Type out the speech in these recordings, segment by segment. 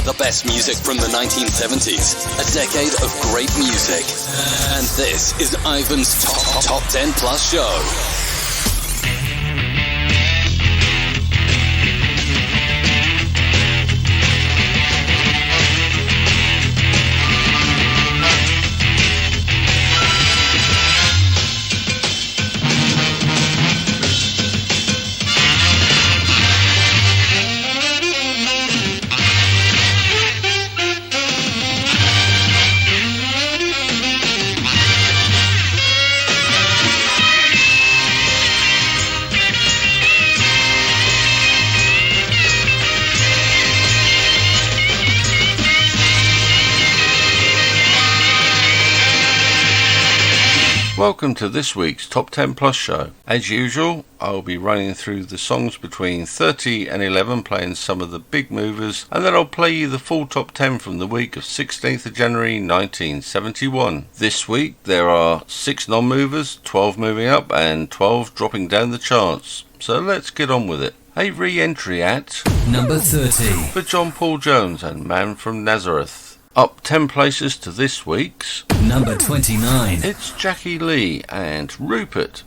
The best music from the 1970s. A decade of great music. And this is Ivan's Top 10 Plus Show. Welcome to this week's Top 10 Plus show. As usual, I'll be running through the songs between 30 and 11, playing some of the big movers, and then I'll play you the full Top 10 from the week of 16th of January 1971. This week there are 6 non-movers, 12 moving up and 12 dropping down the charts. So let's get on with it. A re-entry at number 30 for John Paul Jones and Man from Nazareth. Up 10 places to this week's number 29. It's Jackie Lee and Rupert.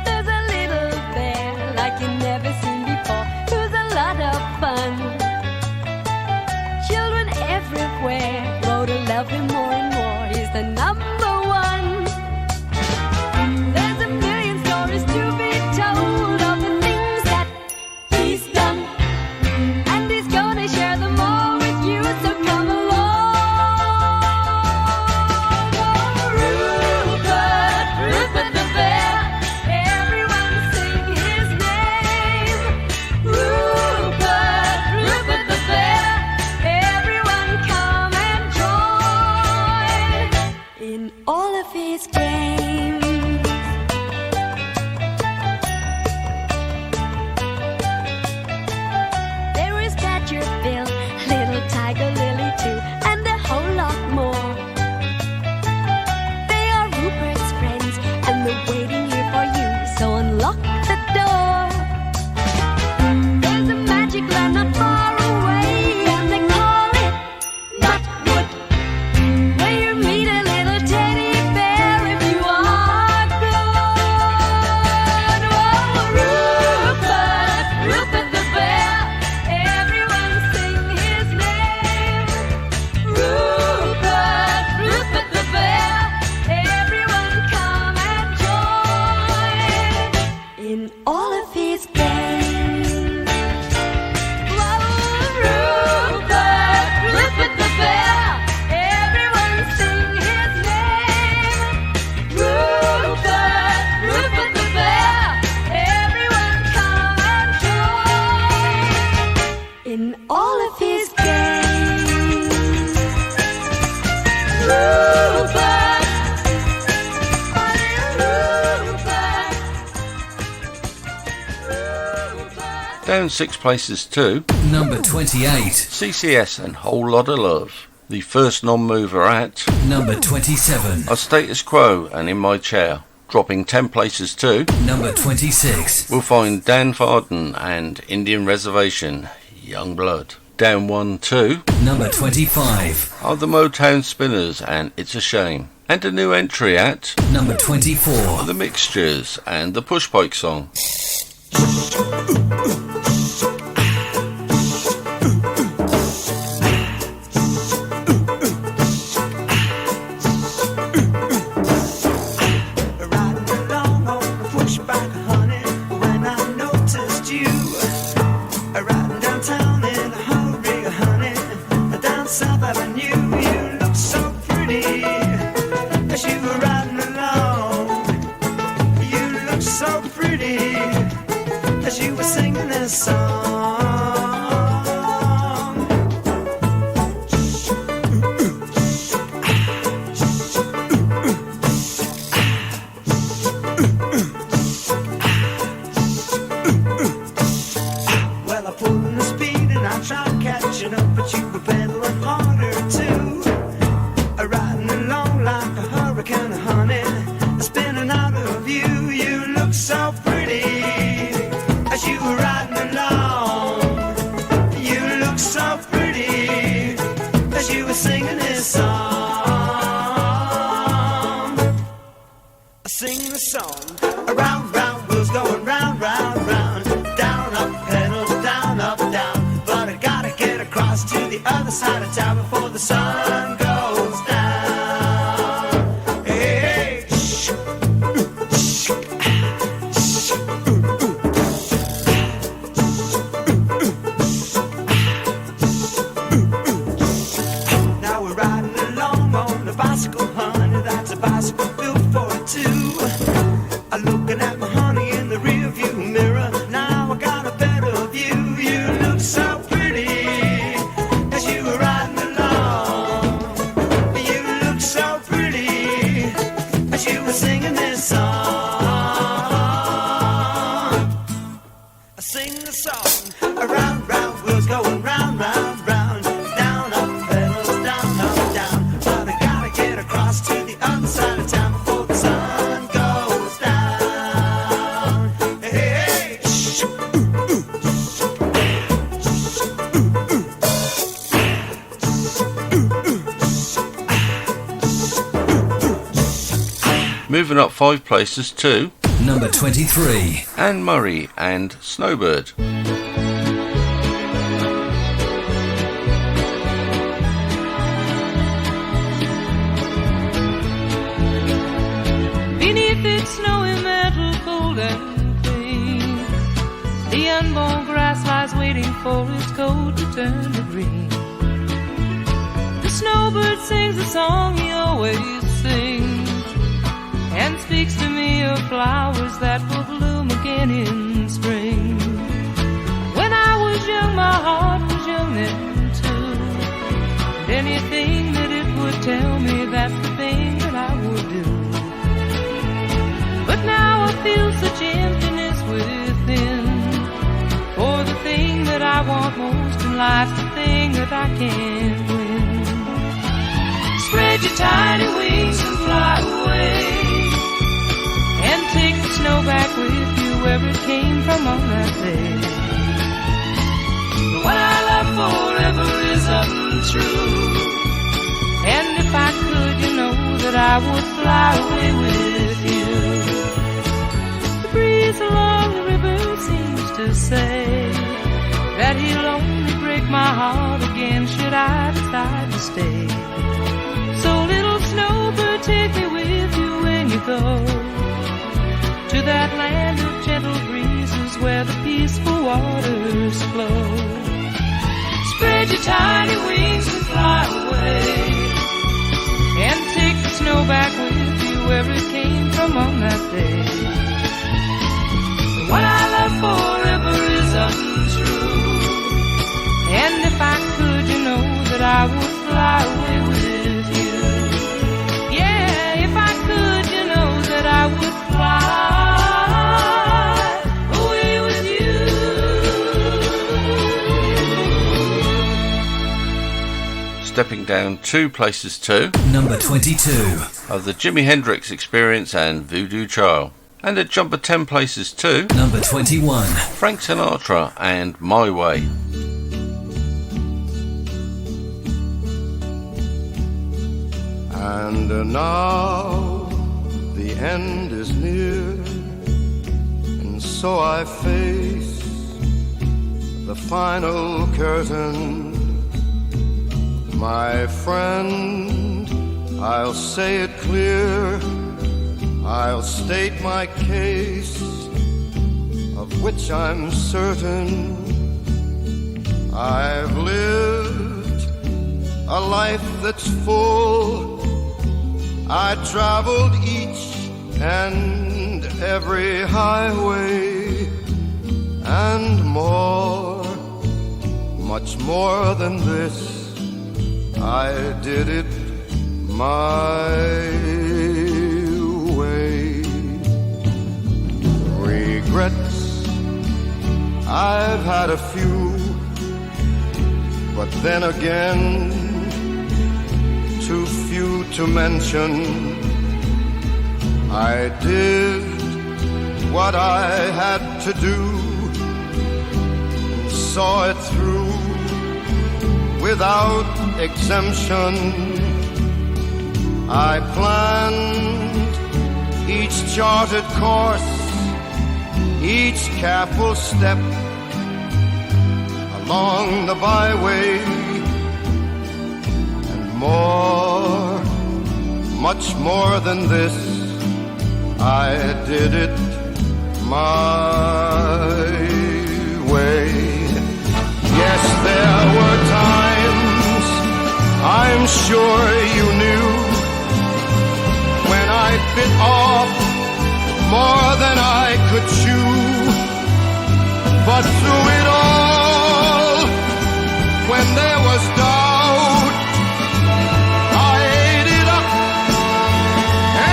There's a little bear like you've never seen before, who's a lot of fun. Children everywhere grow to love him more and more. He's the number one. There's a million stories to be told. Down 6 places to number 28. CCS and Whole Lotta Love. The first non-mover at number 27. A Status Quo and In My Chair. Dropping 10 places to number 26. We'll find Dan Farden and Indian Reservation, Young Blood. Down 1 to number 25. Are the Motown Spinners and It's a Shame. And a new entry at number 24. The Mixtures and the Push Pike Song. Riding along like a hurricane, honey, spinning out of you. You look look so pretty as you were riding along. You look so pretty as you were singing this song. Sing the song. Around, round, wheels going round, round, round. Down, up, pedals, down, up, down. But I gotta get across to the other side of town before the sun goes down. Hey, shh, shh, shh, Now we're riding along on a bicycle, honey. That's a bicycle built for two. I'm looking at my honey in the rearview mirror. Now I got a better view. You look so pretty as you were riding along. You look so pretty as you were singing this song. I sing the song. Around, round, wheels going round, round, round. Down, up, pedals, down, up, down. But I gotta get across to the other side of town before the sun goes down. Hey, shh. Moving up 5 places to Number 23. Anne Murray and Snowbird. Beneath its snowy mantle, cold and clean, the unborn grass lies waiting for its coat to turn to green. The snowbird sings a song he always sings, and speaks to me of flowers that will bloom again in spring. When I was young, my heart was young then too, and anything that it would tell me, that's the thing that I would do. But now I feel such emptiness within, for the thing that I want most in life's the thing that I can't win. Spread your tiny wings and fly away, and take the snow back with you where it came from on that day. What I love forever is untrue, and if I could, you know that I would fly away with you. The breeze along the river seems to say that he'll only break my heart again should I decide to stay. So little snowbird, take me with you when you go to that land of gentle breezes where the peaceful waters flow. Spread your tiny wings and fly away, and take the snow back with you where it came from on that day. What I love forever is untrue, and if I could, you know that I would fly away with you. Yeah, if I could, you know that I would fly away with you. Stepping down 2 places to Number 22. of the Jimi Hendrix Experience and Voodoo Child. And at jumper 10 places to Number 21. Frank Sinatra and My Way. And now the end is near, and so I face the final curtain. My friend, I'll say it clear, I'll state my case, of which I'm certain. I've lived a life that's full. I traveled each and every highway, and more, much more than this, I did it my way. Regrets, I've had a few, but then again, too few to mention. I did what I had to do, and saw it through without exemption. I planned each charted course, each careful step along the byway, and more, much more than this, I did it my way. Yes, there were times, I'm sure you knew, when I bit off more than I could chew. But through it all, when there was doubt, I ate it up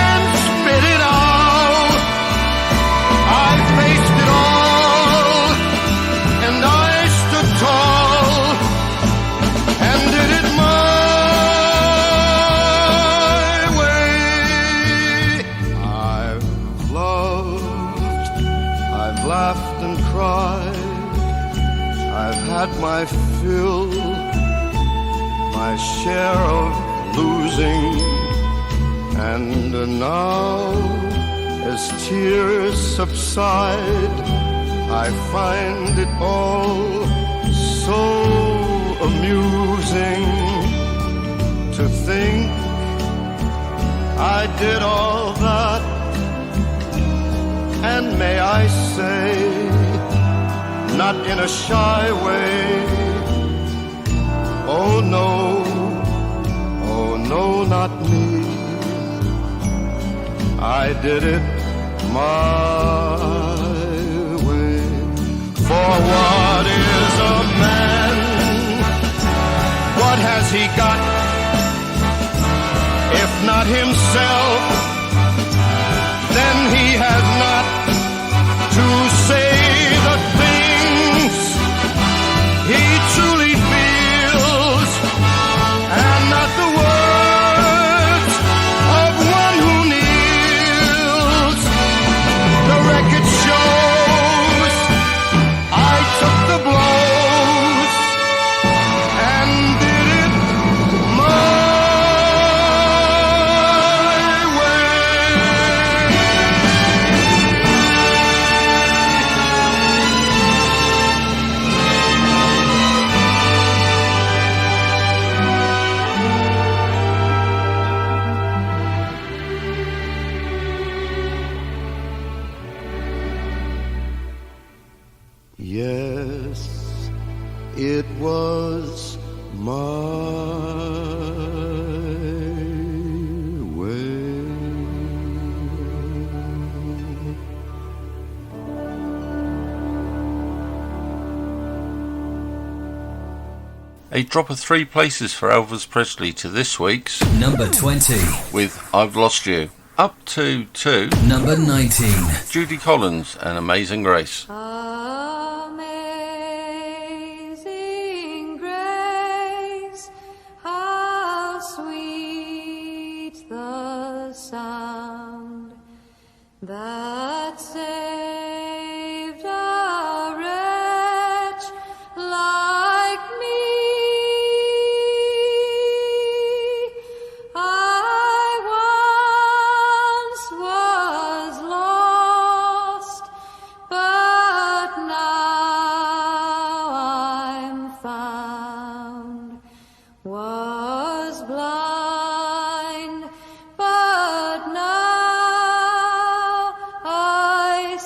and spit it out. I faced it all, and I stood tall, and did it my way. I've loved, I've laughed and cried, I've had my fill, my share of losing, and now, as tears subside, I find it all so amusing to think I did all that, and may I say, not in a shy way, oh no, not me. I did it my way. For what is a man? What has he got, if not himself? Then he has not to say the things he truly feels, and not the words of one who kneels. The record shows I took the blows and did it my Yes, it was my way. A drop of 3 places for Elvis Presley to this week's Number 20. with I've Lost You. Up to Number 19. Judy Collins and Amazing Grace. Amazing grace, how sweet the sound that saved a wretch like me. I once was lost, but now I'm found. Was blind, but now I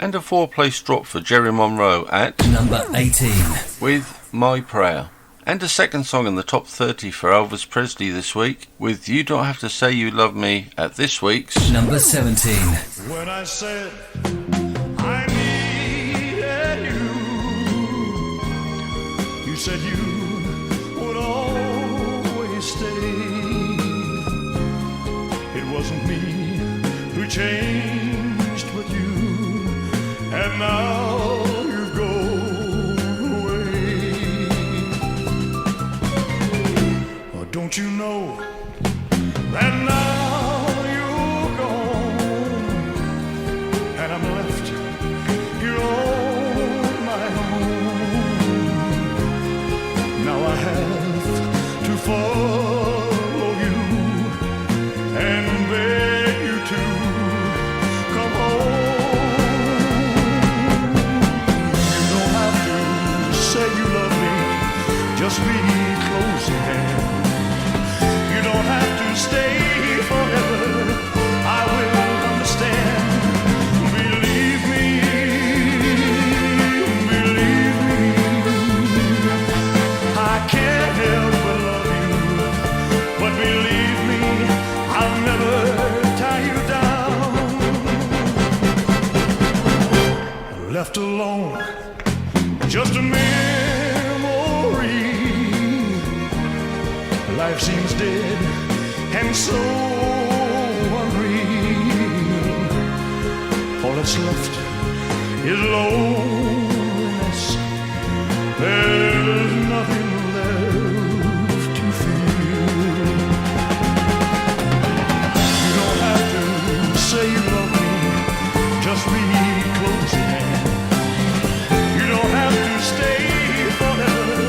And a 4-place drop for Jerry Monroe at number 18. with My Prayer. And a second song in the top 30 for Elvis Presley this week with You Don't Have to Say You Love Me at this week's number 17. When I said I needed you, you said you would always stay. It wasn't me who changed with you, and now you've gone away. Oh, don't you know that now you're gone, and I'm left here on my own. Now I have to follow you and beg you to come home. You don't have to say you love me, just be close at hand. You don't have to stay forever, I will understand. Believe me, I can't help but love you, but believe me, I'll never tie you down. Left alone, just a memory. Life seems dead and so unreal. All that's left is loneliness. There's nothing left to feel. You don't have to say you love me, just be close at hand. You don't have to stay forever,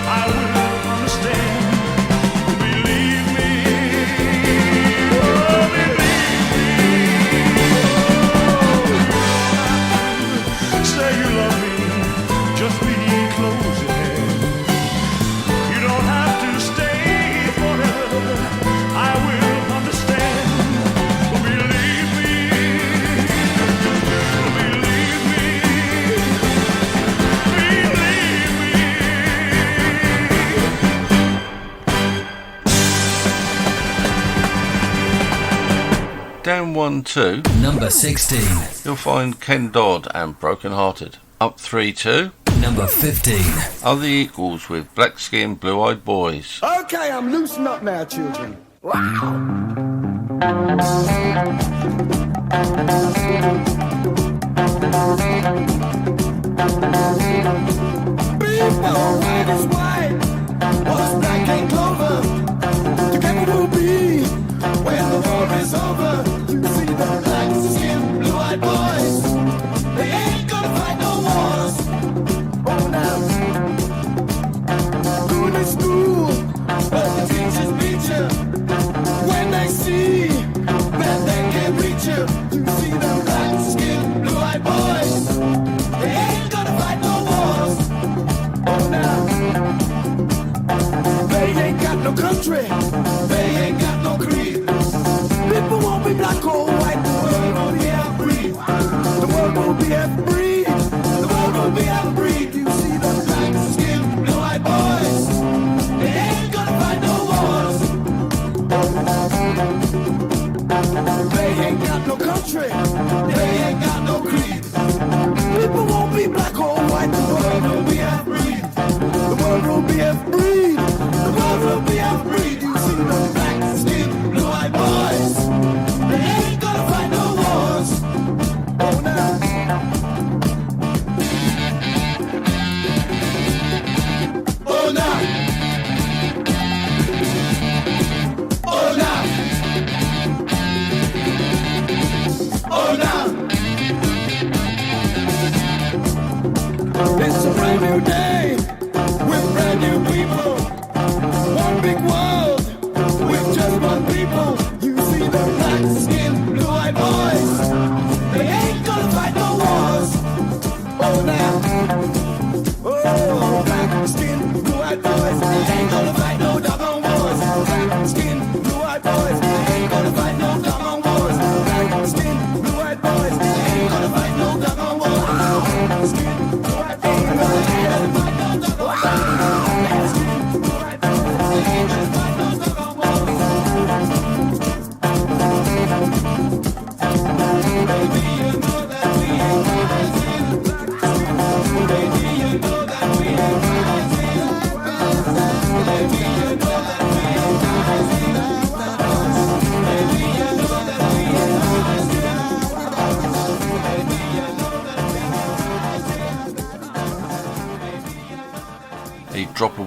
I will understand. Believe me, oh, believe me. Oh, say you love me, just be close at hand. You don't have to stay forever, I will understand. Believe me, believe me, believe me. Down 1 2, Number 16. you'll find Ken Dodd and Broken Hearted. Up 3 2 Number 15. are the Equals with Black Skin, Blue Eyed Boys. Okay, I'm loosened up now, children. People, red is white, was black and clover. Together we'll be when the war is over. You see the black skin, blue-eyed boys. They ain't gonna fight no wars. Oh, now. Going to school, but the teachers beat you. When they see that they can't reach you, you see the black skin, blue-eyed boys. They ain't gonna fight no wars. Oh, now. They ain't got no country. They ain't got no creed. People won't be black or white. The world will be half-breed. The world will be half-breed. The world will be half-breed. You see the black skin, blue-eyed boys. They ain't gonna fight no wars. They ain't got no country. They ain't got no creed. People won't be black or white. The world will be half-breed. The world will be half-breed. The world will be half-breed. You see the black skin, blue-eyed boys. They ain't gonna fight no wars. Oh, now. Oh, now. Oh, now. Oh, now. It's a brand new day with brand new people. One big world with just one people. You see the black skin, blue-eyed boys. They ain't gonna fight no wars. Oh, now. Oh, black skin, blue-eyed boys. They ain't gonna fight no doggone wars. Black skin, blue-eyed boys. They ain't gonna fight no doggone wars. Black skin, blue-eyed boys. They ain't gonna fight no doggone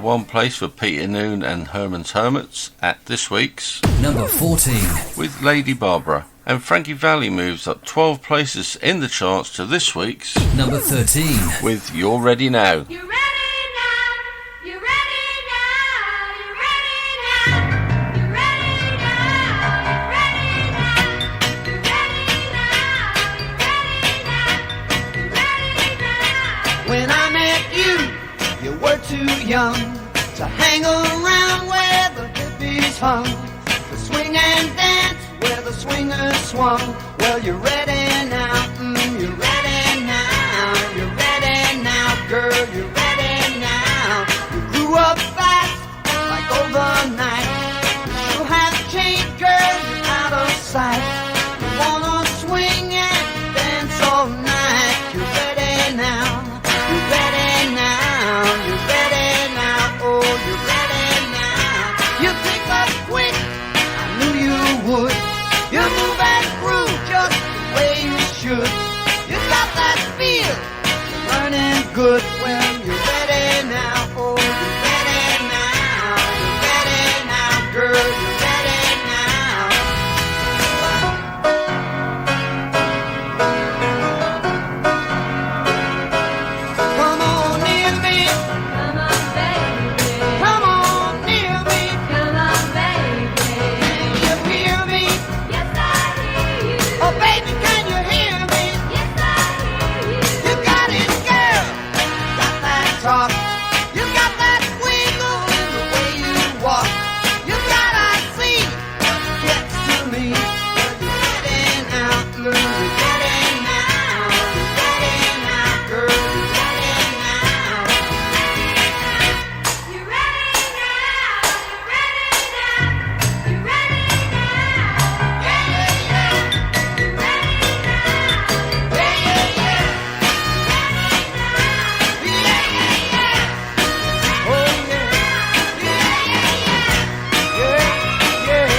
one place for Peter Noon and Herman's Hermits at this week's Number 14. with Lady Barbara. And Frankie Valli moves up 12 places in the charts to this week's Number 13. with You're Ready Now. You ready now? You ready now? You ready now? You ready now? You ready now? You ready now? You ready now? When I met you, you were too young to hang around where the hippies hung, to swing and dance where the swingers swung. Well, you're ready now, you're ready now, you're ready now, girl, you're ready now. You grew up fast, like overnight. You have changed, girl, you're out of sight. You wanna swing and dance all night. You're ready now, you're ready now, you're ready now, oh, you're ready now. You pick up quick, I knew you would. You move and groove just the way you should. You got that feel, you're learning good. Well, you're ready now, oh, you're ready now, you're ready now, girl, you're ready now. Come on near me, Come on, baby. come on near me. Come on, baby. Can you hear me? Yes, I hear you. Oh, baby, can you hear me? Yes, I hear you. You got it, girl. Got that talk. You got that wiggle in the way you walk. You got I see what gets to me. Well, you're ready now, you're ready now, you're ready now, girl, you're ready now. You ready now? You ready now? You ready now? Yeah, yeah, yeah, You ready now? yeah, yeah, yeah, yeah, yeah, yeah. Oh yeah, yeah, yeah, yeah, yeah, yeah,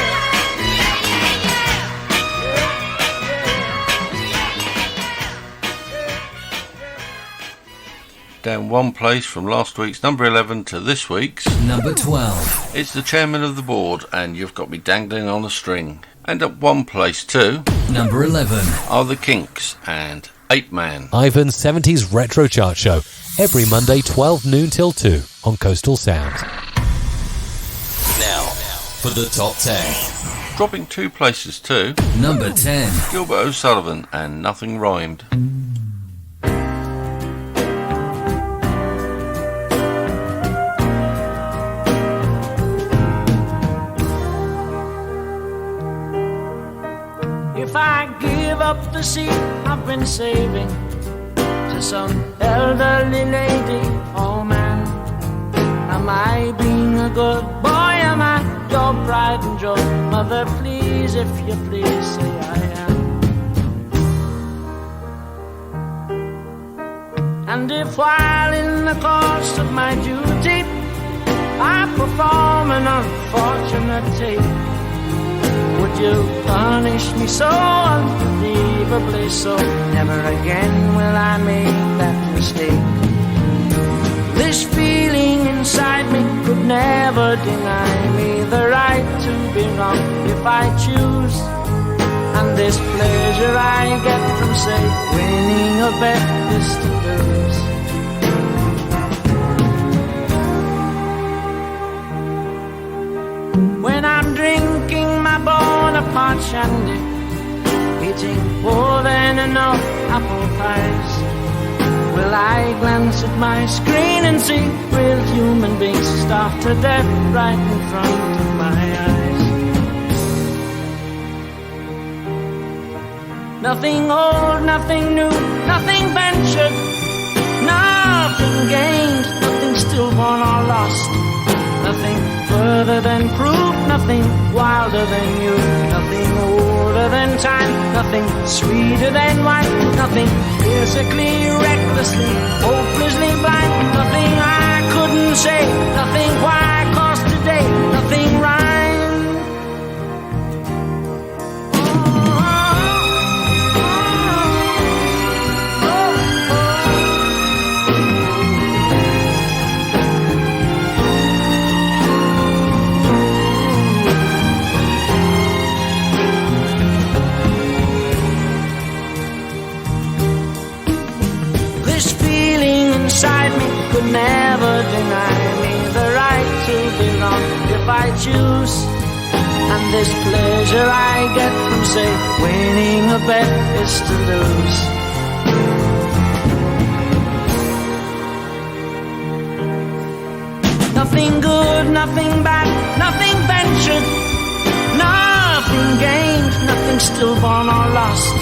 Down one place from last week's number 11 to this week's. Number 12. It's the chairman of the board, and You've Got Me Dangling on a String. And at one place too Number 11. are the Kinks and Ape Man. Ivan's 70s Retro Chart Show. Every Monday, 12 noon till 2 on Coastal Sound. Now, for the top 10. Dropping 2 places too, Number 10. Gilbert O'Sullivan and Nothing Rhymed. If I give up the seat I've been saving to some elderly lady, oh man, am I being a good boy? Am I your pride and joy? Mother, please, if you please, say I am. And if while in the course of my duty I perform an unfortunate tape, would you punish me so unbelievably so? Never again will I make that mistake. This feeling inside me could never deny me the right to be wrong if I choose. And this pleasure I get from, say, winning a bet is to lose. When I'm drinking my Bonaparte shandy, eating more than enough apple pies, will I glance at my screen and see real human beings starved to death right in front of my eyes? Nothing old, nothing new, nothing ventured, nothing gained, nothing stillborn or lost, nothing further than proof, nothing wilder than you, nothing older than time, nothing sweeter than wine, nothing physically, recklessly, hopelessly blind, nothing I couldn't say, nothing why cost today, nothing rhyme. if I choose. And this pleasure I get from, say, winning a bet is to lose. Nothing good, nothing bad, nothing ventured, nothing gained, nothing stillborn or lost.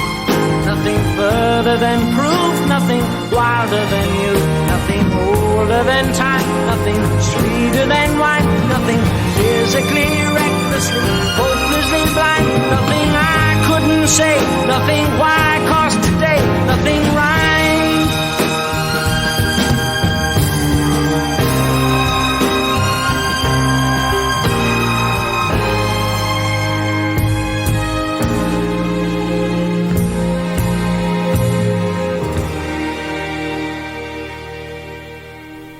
Nothing further than proof, nothing wilder than you, nothing older than time, nothing sweeter than wine, nothing physically, recklessly, hopelessly blind, nothing I couldn't say, nothing why, 'cause today, nothing rhymed.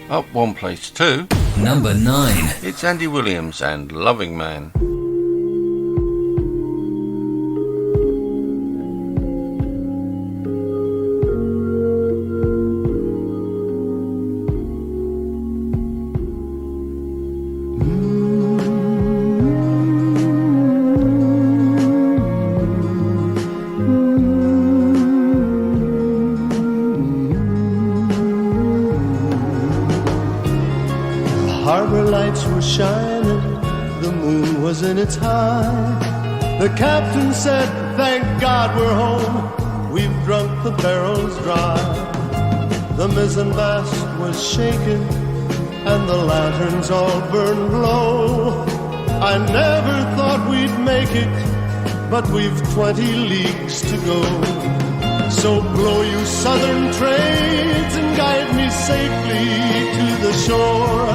Up one place too. Number 9. It's Andy Williams and Loving Man. Shining, the moon was in its high. The captain said, thank God we're home, we've drunk the barrels dry. The mizzenmast was shaken and the lanterns all burned low. I never thought we'd make it, but we've 20 leagues to go. So blow you southern trades and guide me safely to the shore.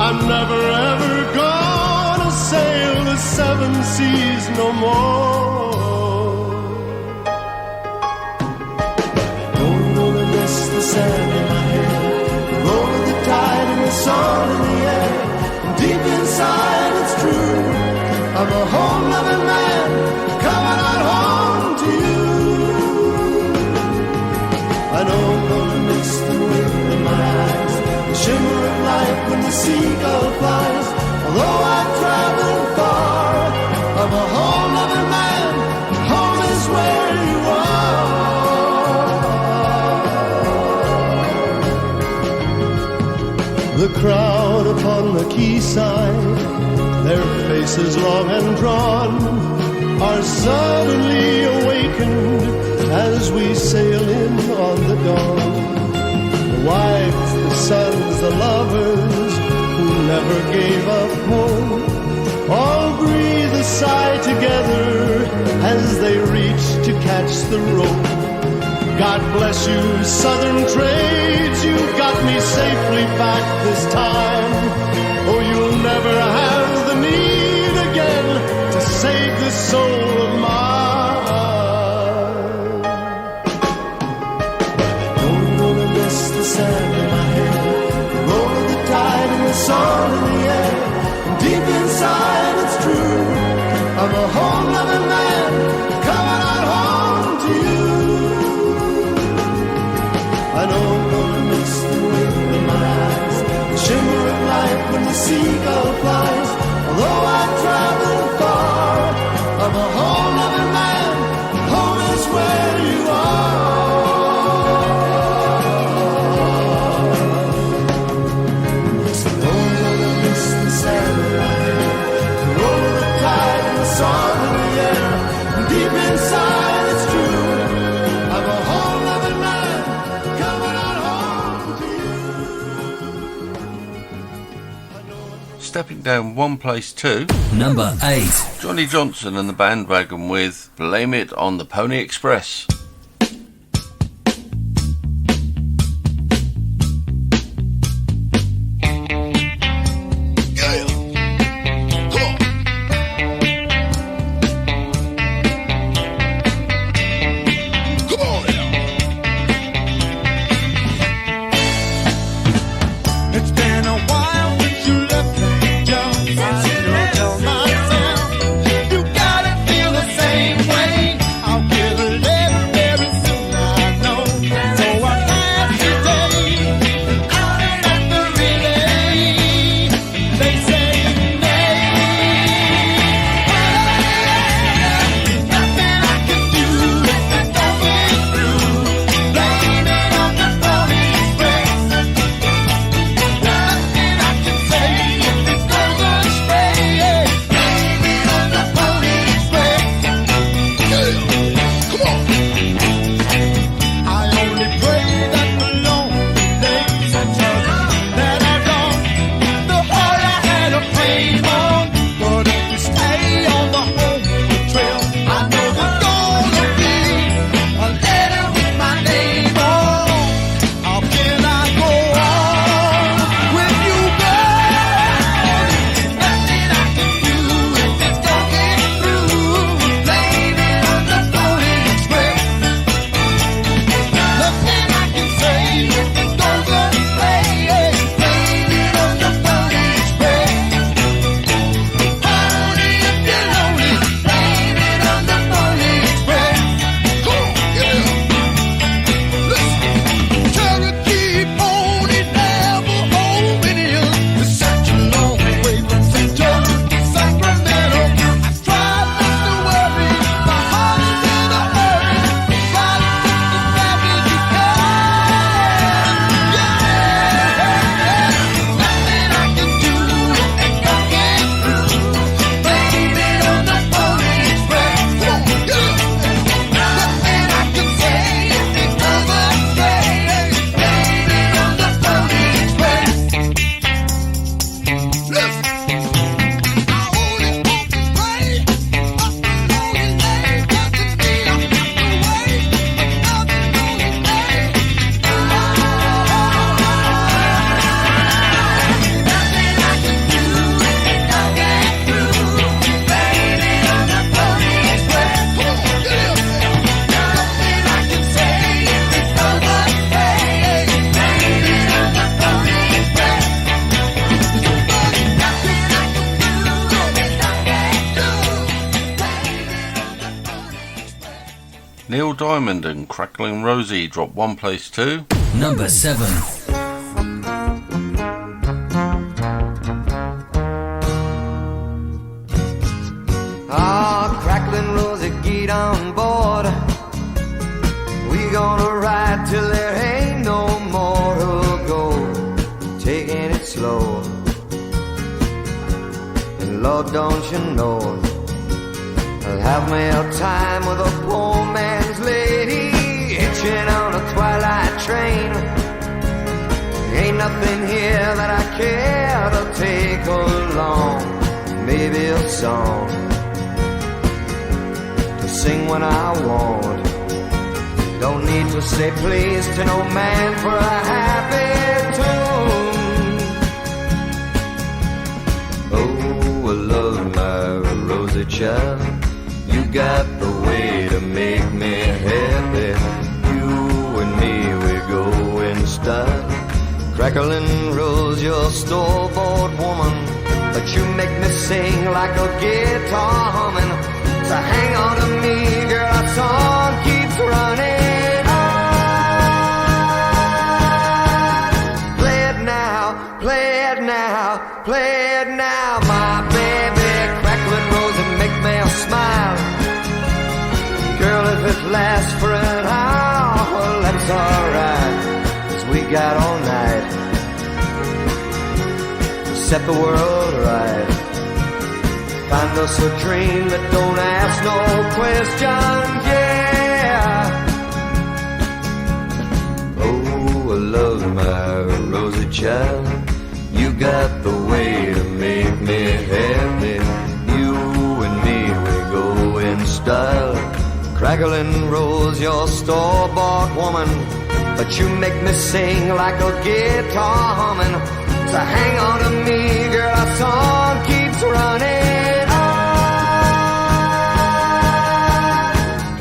I'm never ever gonna sail the 7 seas no more. Don't gonna miss the sand in my hair, roll of the tide and the salt in the air. Deep inside it's true, I'm a home-loving man coming out home to you. I know I'm gonna miss the wind in my eyes, the shimmer of light when the seagull flies. Although I've traveled far, I'm a home-loving man, home is where you are. The crowd upon the quayside, their faces long and drawn, are suddenly awakened as we sail in on the dawn. The wives, the sons, the lovers who never gave up hope, all breathe a sigh together as they reach to catch the rope. God bless you, southern trades, you got me safely back this time. Oh, you'll never have the need again to save this soul of mine. Don't wanna miss the sand in my hair, the roll of the tide and the salt in the air. And deep inside it's true, I'm a home-loving man coming out home to you. I know I'm gonna miss the wind in my eyes, the shimmer of light when the seagull flies. Although I've traveled far, I'm a home-loving man, home is where you are. Yes, I know I'm gonna miss the sand in my hair, the roll of the tide and the salt in the air. And deep inside it's true, I'm a home-loving man coming out home to you. Stepping down one place too. Number 8. Johnny Johnson and the Bandwagon with Blame It on the Pony Express. It's been a while since you left me, Joe. I still tell myself you gotta feel the same way. I'll give it every Neil Diamond and Crackling Rosie drop one place to number 7. Ah, Crackling Rosie, get on board. We gonna ride till there ain't no more to go. Taking it slow. And Lord, don't you know, I'll have me a time with a poor man's lady, hitching on a twilight train. Ain't nothing here that I care to take along. Maybe a song to sing when I want. Don't need to say please to no man for a happy tune. Oh, I love my Rosie child. You got the way to make me happy. You and me, we go in style. Crackling Rose, you're a store-bought woman, but you make me sing like a guitar humming. So hang on to me, girl, our song keeps running on. Play it now, play it now, play it now, my baby. Crackling Rose and make me smile. Girl, if it lasts for an hour, well, that's alright, 'cause we got all night to set the world right. Find us a dream that don't ask no questions, yeah. Oh, I love my Rosie child. You got the way to make me happy. You and me, we go in style. Crackling Rose, you're a store-bought woman, but you make me sing like a guitar humming. So hang on to me, girl, our song keeps running on.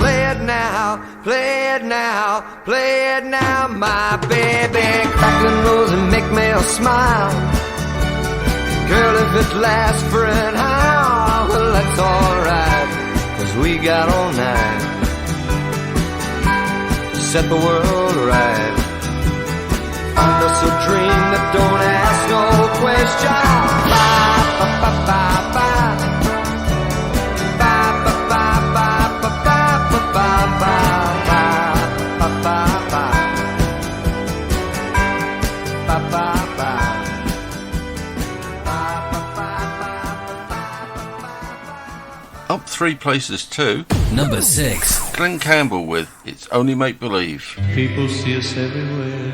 Play it now, play it now, play it now, my baby. Crackling Rose and make me smile. Girl, if it lasts for an hour, well, that's alright, 'cause we got all night to set the world right. Find us a dream that don't ask no questions. Bye, bye, bye, bye, bye. Bye, bye, bye, bye, bye, bye, bye, bye, bye, bye, bye. Bye, bye, bye. up 3 places to number 6. Glenn Campbell with It's Only Make Believe. People see us everywhere.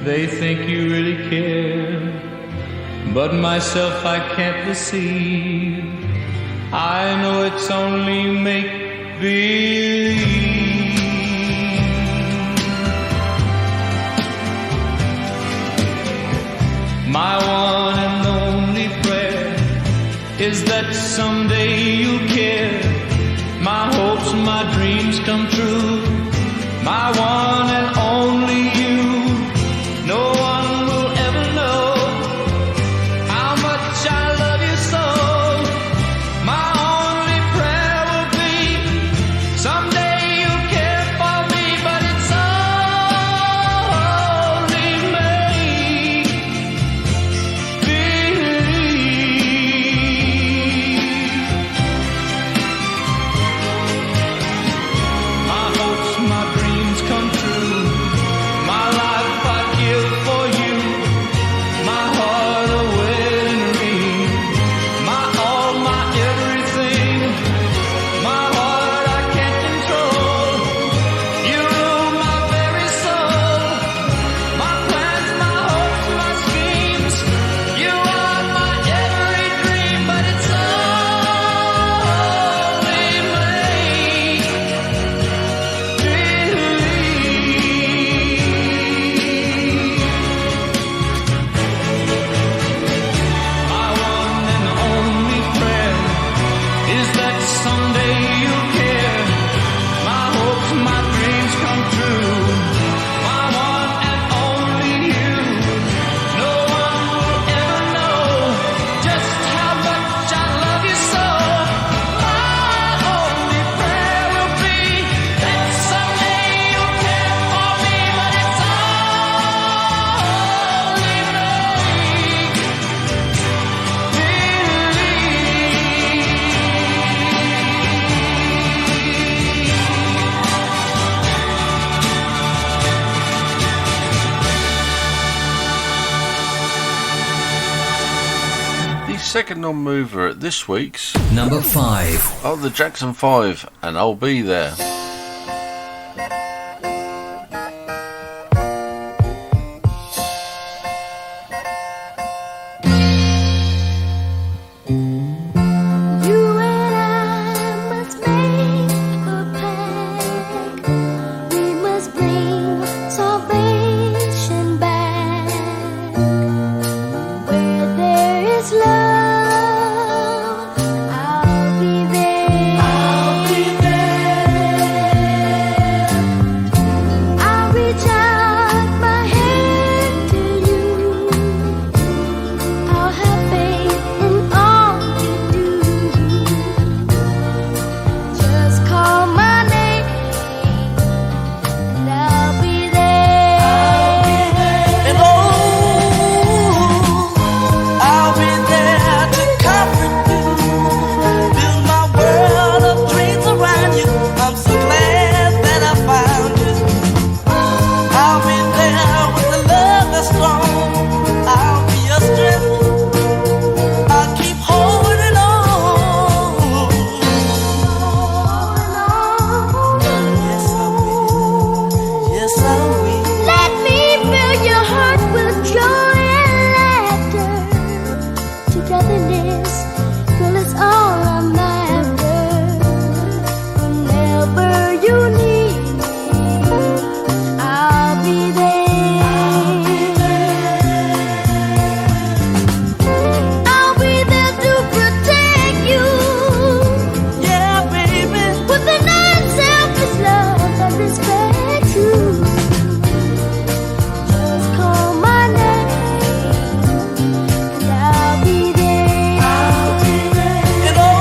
They think you really care, but myself I can't deceive. I know it's only make-believe. My one and only prayer is that someday you'll care. My hopes, my dreams come true. My one and only you. No one will ever know how much I love you so. My only prayer will be someday you'll care for me, but it's only make-believe. second non-mover at this week's Number 5. are the Jackson 5 and I'll Be There. You and I must make a pact. We must bring salvation back. Where there is love, I'll be there. I'll be there. I'll reach out my hand to you. I'll have faith in all you do. Just call my name and I'll be there. And oh, I'll be there to comfort you, build my world of dreams around you. I'm so glad that I found you. I'll be there with the love that's strong. I'll be your strength. I'll keep holding on. Yes, I will. Yes, I will. Let me fill your heart with joy and laughter. Togetherness, girl, is all I'm after. Whenever you need me, I'll be there. I'll be there to protect you. Yeah, baby. With an unselfish love and respect you. Just call my name and I'll be there. I'll be there. And oh,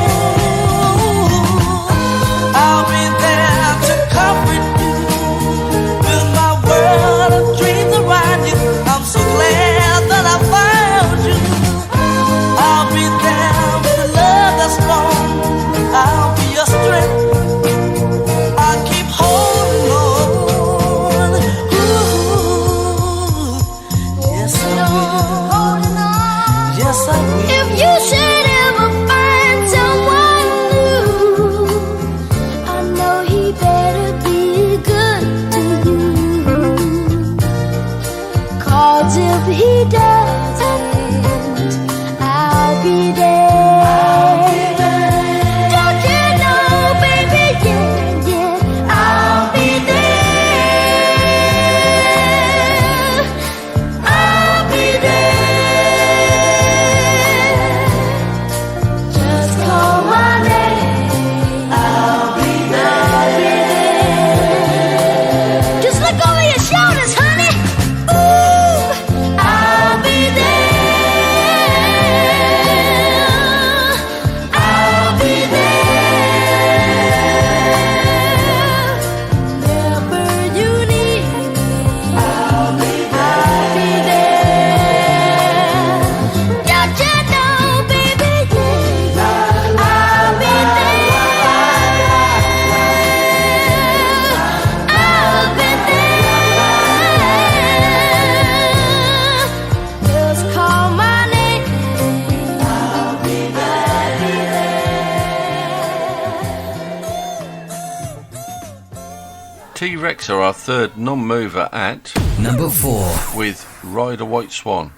I'll be there to comfort you, build my world of dreams around you. I'm so glad that I found you. I'll be there with the love that's strong. I'll be your strength. I'll keep holding on. Ooh, yes I will. Holding on. Yes I will. If you should ever find someone new, I know he better be good to you. 'Cause if he doesn't, I'll be there. Don't you know, baby, yeah, yeah, I'll be there. I'll be there. Just call my name. I'll be there. Just look over your shoulders, honey. Ooh, I'll be there. I'll be there. Whenever you need me, I'll be there. Don't you know, baby, yeah, I'll be there. I'll be there. Just call my name. I'll be T-Rex are our third non-mover at Number 4. with Ride a White Swan.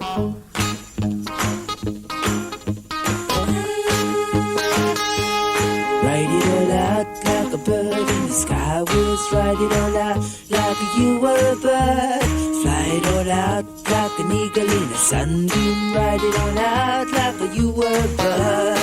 Write it all out like a bird in the sky was. Write it all out like you were a bird. Fly it all out like an eagle in a sunbeam. Write it all out like you were a bird.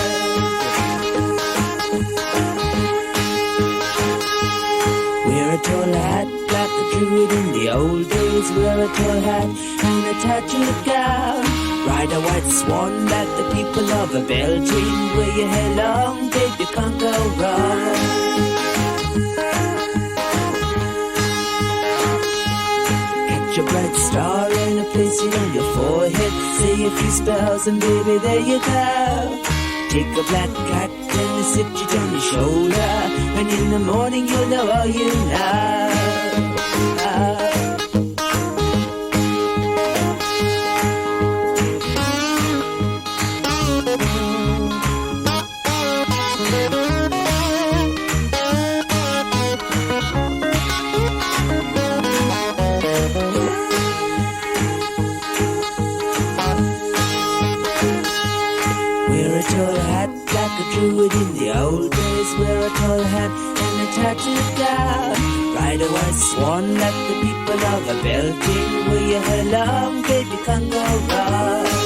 Wear a tall hat like a druid in the old days. Wear a tall hat and a tattooed gown. Ride a white swan like the people of a Belgium. Wear your hair long, babe, you can't go wrong. Catch a bright star and a place it on your forehead. Say a few spells and baby, there you go. Take a black cat and sit it on your shoulder. And in the morning you'll know all you know. purple hand and a tattooed down. Rider was sworn that the people of a building will you along, baby, can't go wrong.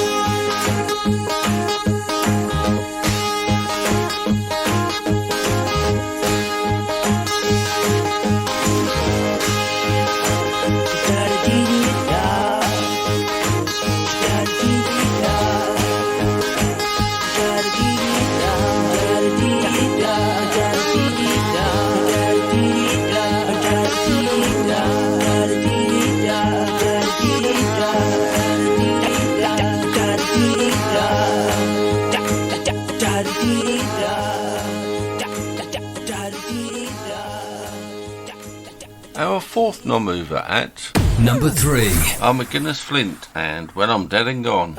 Our fourth non-mover at number 3. are McGuinness Flint and When I'm Dead and Gone.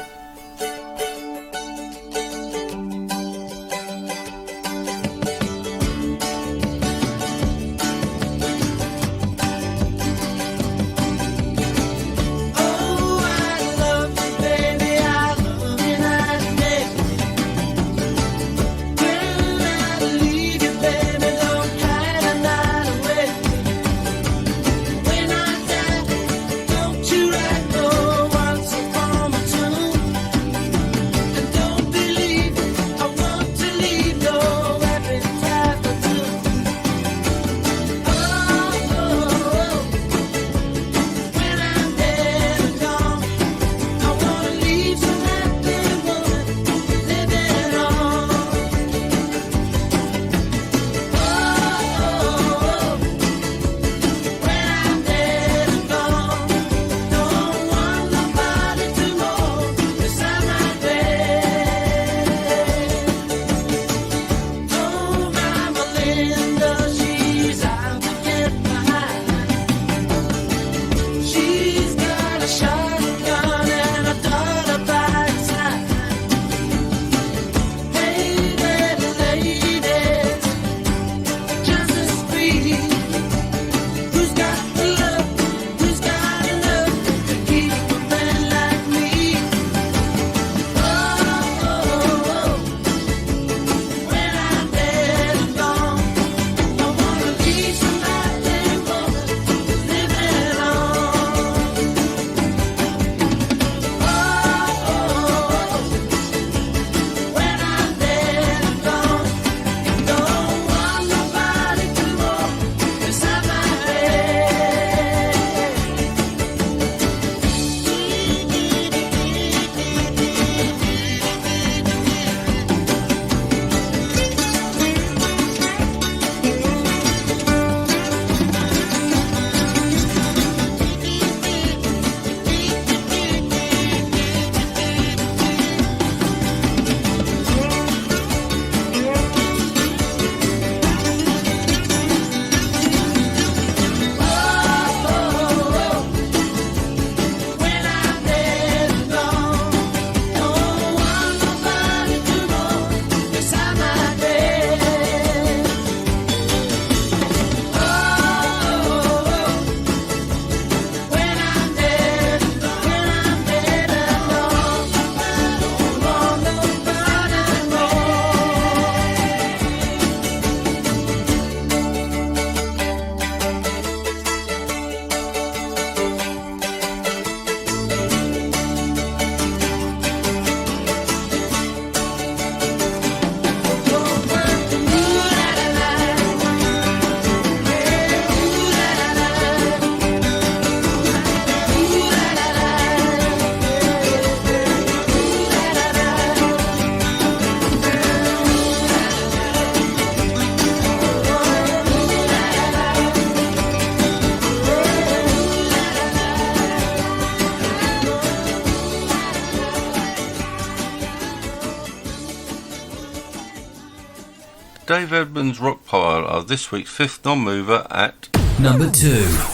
Dave Edmunds' Rock Pile are this week's fifth non-mover at number 2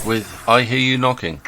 with I Hear You Knocking.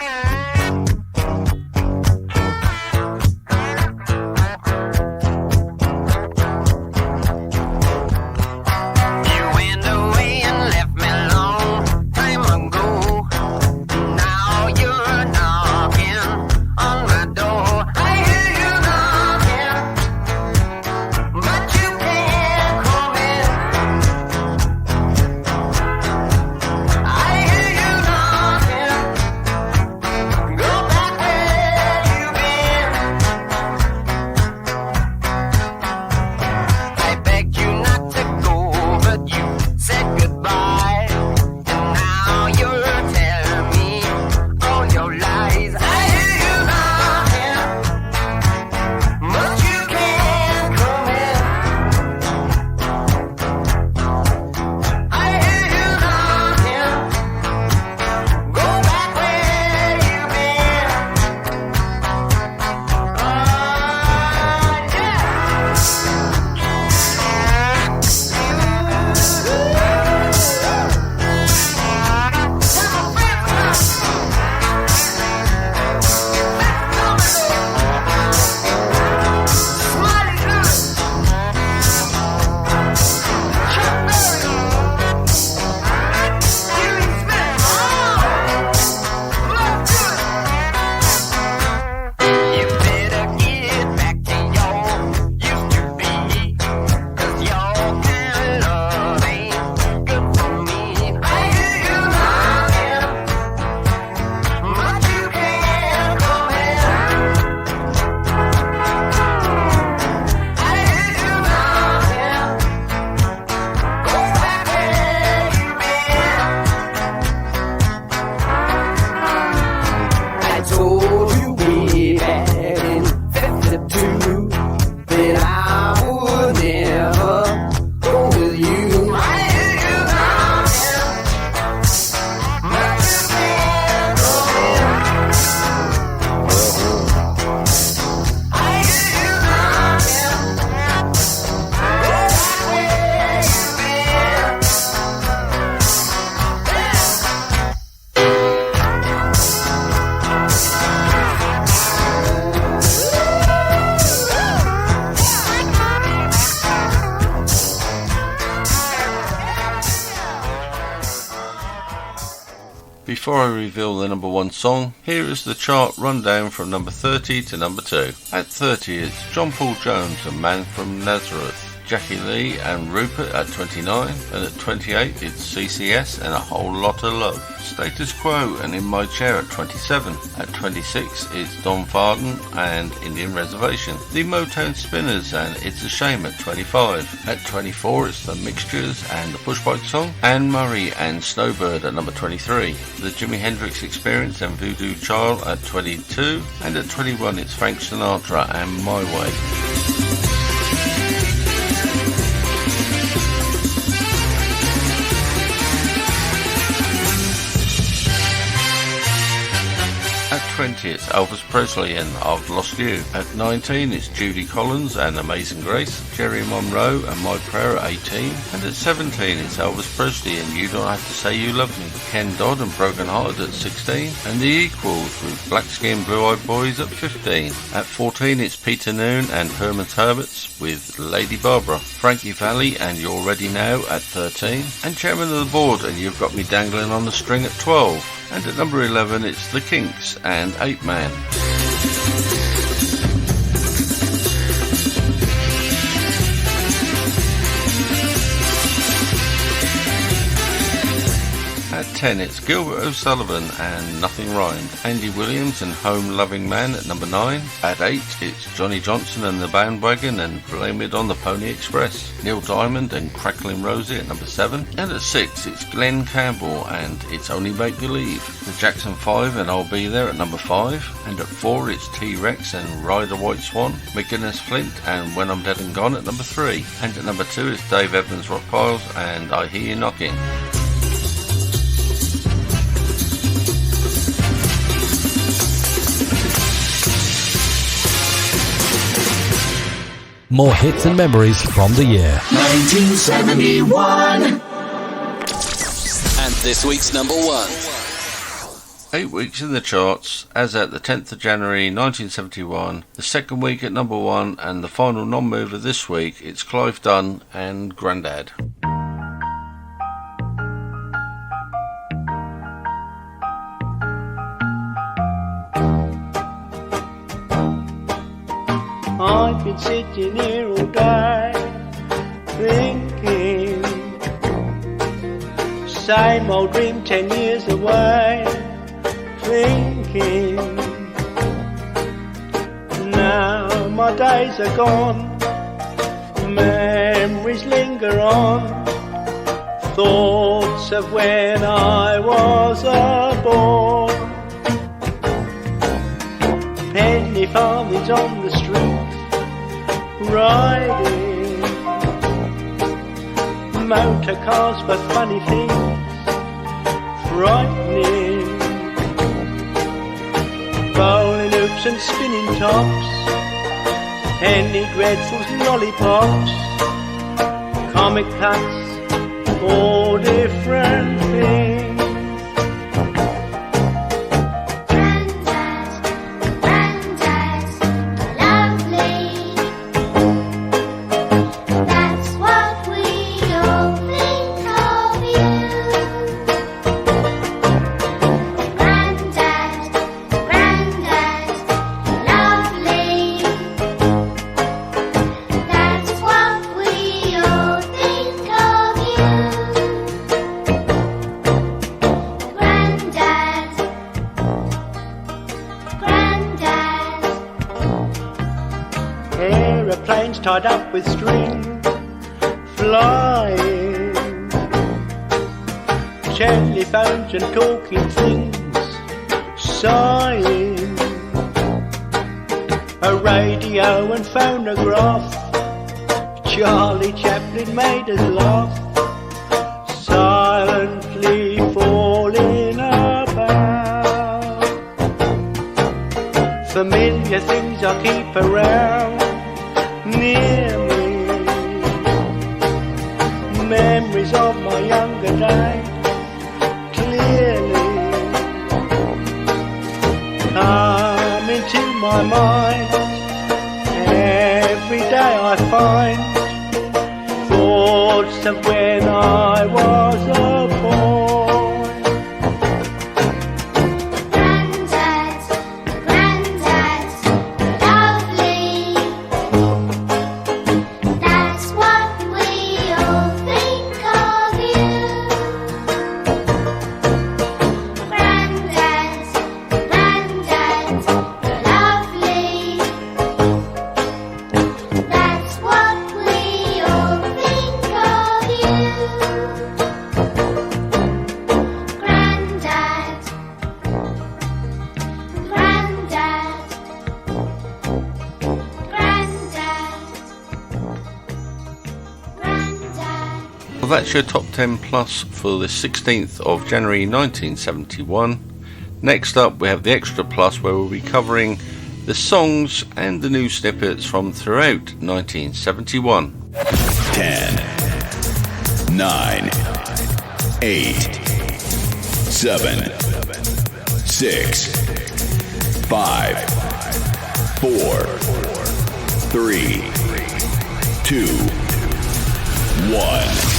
Before I reveal the number 1 song, here is the chart rundown from number 30 to number 2. At 30 it's John Paul Jones and Man from Nazareth, Jackie Lee and Rupert at 29, and at 28 it's CCS and A Whole Lot of Love. Status Quo and In My Chair at 27. At 26 it's Don Farden and Indian Reservation. The Motown Spinners and It's a Shame at 25. At 24 it's The Mixtures and The Pushbike Song, Anne Murray and Snowbird at number 23. The Jimi Hendrix Experience and Voodoo Child at 22, and at 21 it's Frank Sinatra and My Way. At 20 it's Elvis Presley and I've Lost You. At 19 it's Judy Collins and Amazing Grace, Jerry Monroe and My Prayer at 18, and at 17 it's Elvis Presley and You Don't Have to Say You Love Me, Ken Dodd and Broken Hearted at 16, and The Equals with Black Skin Blue Eyed Boys at 15. At 14 it's Peter Noon and Herman Hermits with Lady Barbara, Frankie Valli and You're Ready Now at 13, and Chairman of the Board and You've Got Me Dangling on the String at 12. And at number 11 it's The Kinks and 8 Man. At 10 it's Gilbert O'Sullivan and Nothing Rhymed, Andy Williams and Home Loving Man at number 9. At 8 it's Johnny Johnson and the Bandwagon and Blame It on the Pony Express, Neil Diamond and Crackling Rosie at number 7. And at 6 it's Glenn Campbell and It's Only Make Believe, the Jackson 5 and I'll Be There at number 5. And at 4 it's T-Rex and Ride a White Swan, McGuinness Flint and When I'm Dead and Gone at number 3. And at number 2 it's Dave Evans Rockpiles and I Hear You Knocking. More hits and memories from the year. 1971. And this week's number 1. 8 weeks in the charts, as at the 10th of January 1971, the second week at number 1 and the final non-mover this week, it's Clive Dunn and Grandad. I've been sitting here all day, thinking, same old dream 10 years away, thinking, now my days are gone, memories linger on, thoughts of when I was a boy, penny farthings on the street, riding motor cars for funny things, frightening bowling hoops and spinning tops, penny dreadfuls and lollipops, comic cuts, all different things. Tied up with string, flying, telephones and talking things, sighing, a radio and phonograph, Charlie Chaplin made us laugh, silently falling about, familiar things I keep around, near me, memories of my younger days, clearly come into my mind. Every day I find thoughts of when I was a boy. that's your Top 10 Plus for the 16th of January 1971. Next up we have the Extra Plus, where we'll be covering the songs and the new snippets from throughout 1971. 10, 9, 8, 7, 6, 5, 4, 3, 2, 1.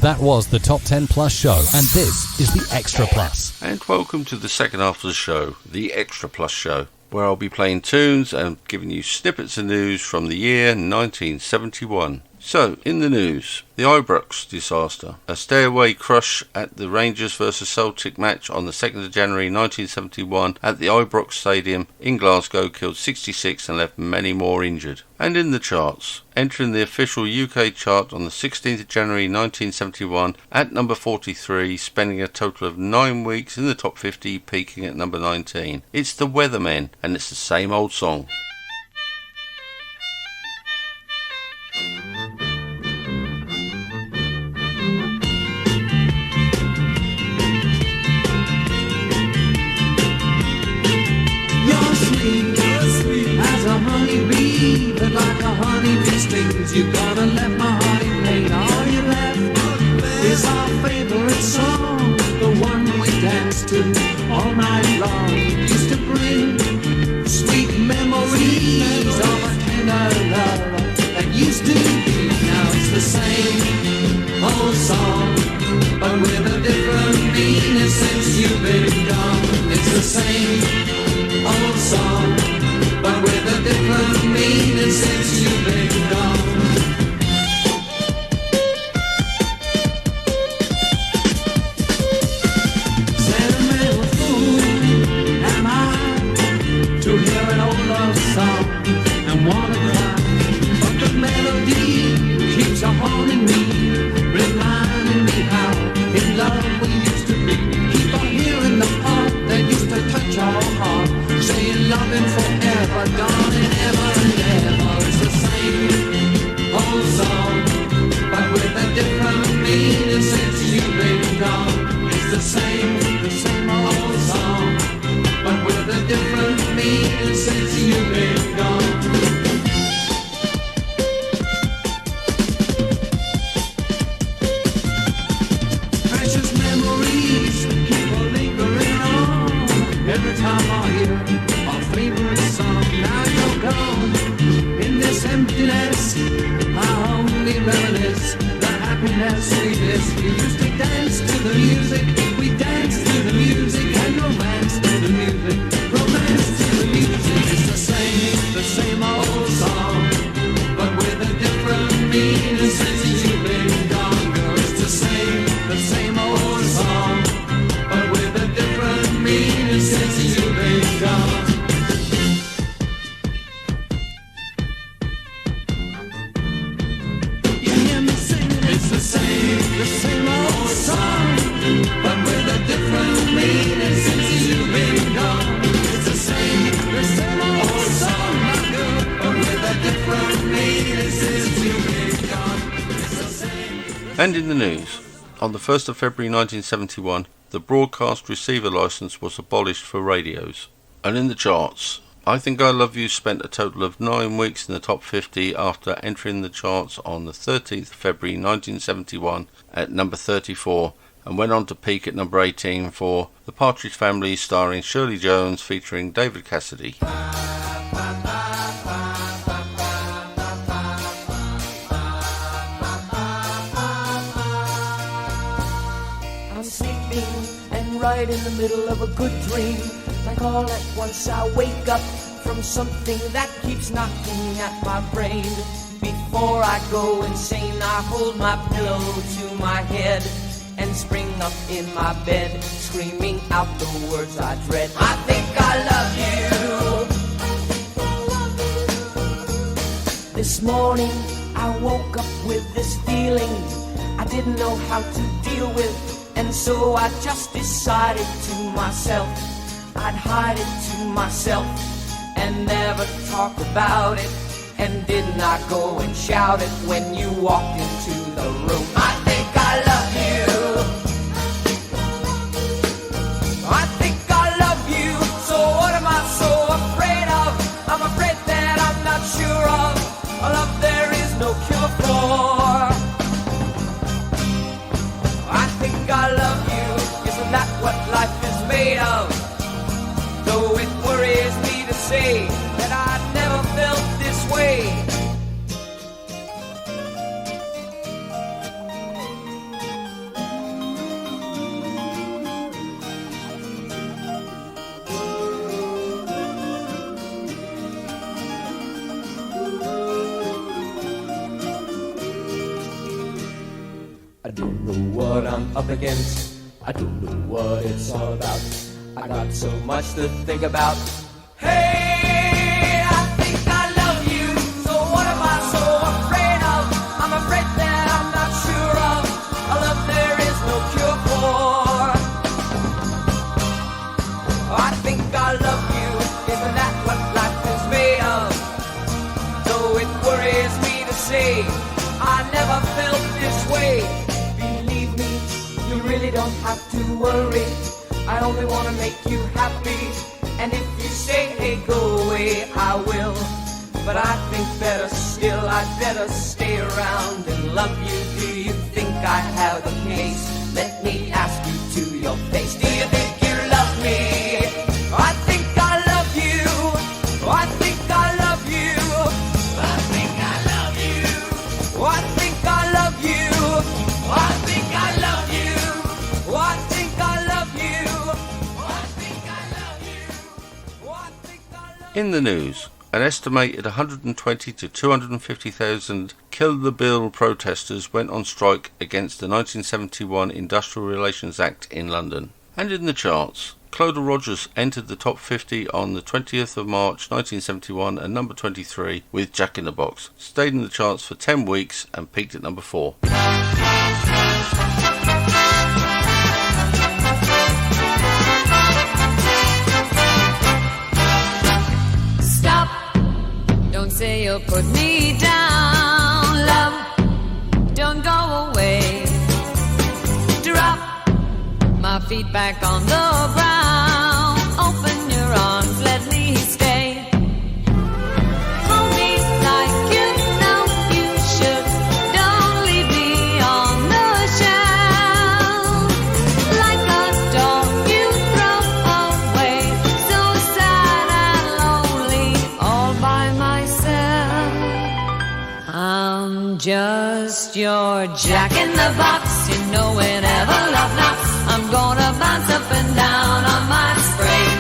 That was the Top 10 Plus show, and this is the Extra Plus. And welcome to the second half of the show, the Extra Plus show, where I'll be playing tunes and giving you snippets of news from the year 1971. So, in the news, the Ibrox disaster. A stairway crush at the Rangers vs Celtic match on the 2nd of January 1971 at the Ibrox Stadium in Glasgow killed 66 and left many more injured. And in the charts, entering the official UK chart on the 16th of January 1971 at number 43, spending a total of 9 weeks in the top 50, peaking at number 19. It's the Weathermen, and it's the same old song. But like a honeybee stings, you gotta let my heart in pain. All you left is our favorite song, the one we danced to all night long. It used to bring sweet memories of a tender love that used to be. Now it's the same old song, but with a different meaning since you've been gone. It's the same old song, but with a different meaning since you've been gone. Sentimental fool am I to hear an old love song and wanna cry, but the melody keeps on haunting me, reminding me how in love we used to be. Keep on hearing the part that used to touch our heart, saying loving forever, darling, ever and ever. It's the same old song, but with a different meaning since you've been gone. It's the same old song, but with a different meaning since you've been gone. Precious memories keep on lingering on every time I hear our favorite song. Now you're gone in this emptiness, I only reminisce the happiness we missed. We used to dance to the music, we danced to the music, and romance to the music, romance to the music. It's the same old song, but with a different meaning since you've been gone, girl. It's the same old song, but with a different meaning since you've been gone. You hear me singing? It's the same old song, but with a different meaning since you've been gone. It's the same old song, my girl, but with a different meaning since you've been gone. It's the same. And in the news, on the 1st of February 1971, the broadcast receiver license was abolished for radios. And in the charts, I Think I Love You spent a total of 9 weeks in the top 50 after entering the charts on the 13th of February 1971 at number 34, and went on to peak at number 18 for The Partridge Family, starring Shirley Jones featuring David Cassidy. I'm sleeping and right in the middle of a good dream, like all at once I wake up from something that keeps knocking at my brain. Before I go insane, I hold my pillow to my head and spring up in my bed, screaming out the words I dread. I think I love you. This morning I woke up with this feeling I didn't know how to deal with, and so I just decided to myself I'd hide it to myself and never talk about it. And didn't I go and shout it when you walked into the room? I think I love you. I think I love you. So what am I so afraid of? I'm afraid that I'm not sure of a love there is no cure for. I think I love you. Isn't that what life is made of? Though it worries me to say that I never felt this way. I don't know what I'm up against. I don't know what it's all about. I got so much to think about. Hey, I think I love you. So what am I so afraid of? I'm afraid that I'm not sure of a love there is no cure for. I think I love you. Isn't that what life is made of? Though it worries me to say I never felt this way. Believe me, you really don't have to worry. I only want to make you happy. And if you say, hey, go away, I will. But I think better still, I'd better stay around and love you. Do you think I have a case? Let me ask you to your face. Do you think you love me? I think I love you. I think I love you. I think I love you. I think I love you. I think I love you. I think I love you. I think I love you. I think I love you. In the news, an estimated 120 to 250,000 Kill the Bill protesters went on strike against the 1971 Industrial Relations Act in London. And in the charts, Clodagh Rogers entered the top 50 on the 20th of March 1971 and number 23 with Jack in the Box. Stayed in the charts for 10 weeks and peaked at number 4. Stop, don't say you'll put me down. Love, don't go away. Drop my feet back on the ground. Open your arms, let me stay. Hold me like you know you should. Don't leave me on the shelf. Like a dog you throw away. So sad and lonely all by myself. I'm just your Jack in the Box. You know whenever love knocks, I'm gonna bounce up and down on my spring.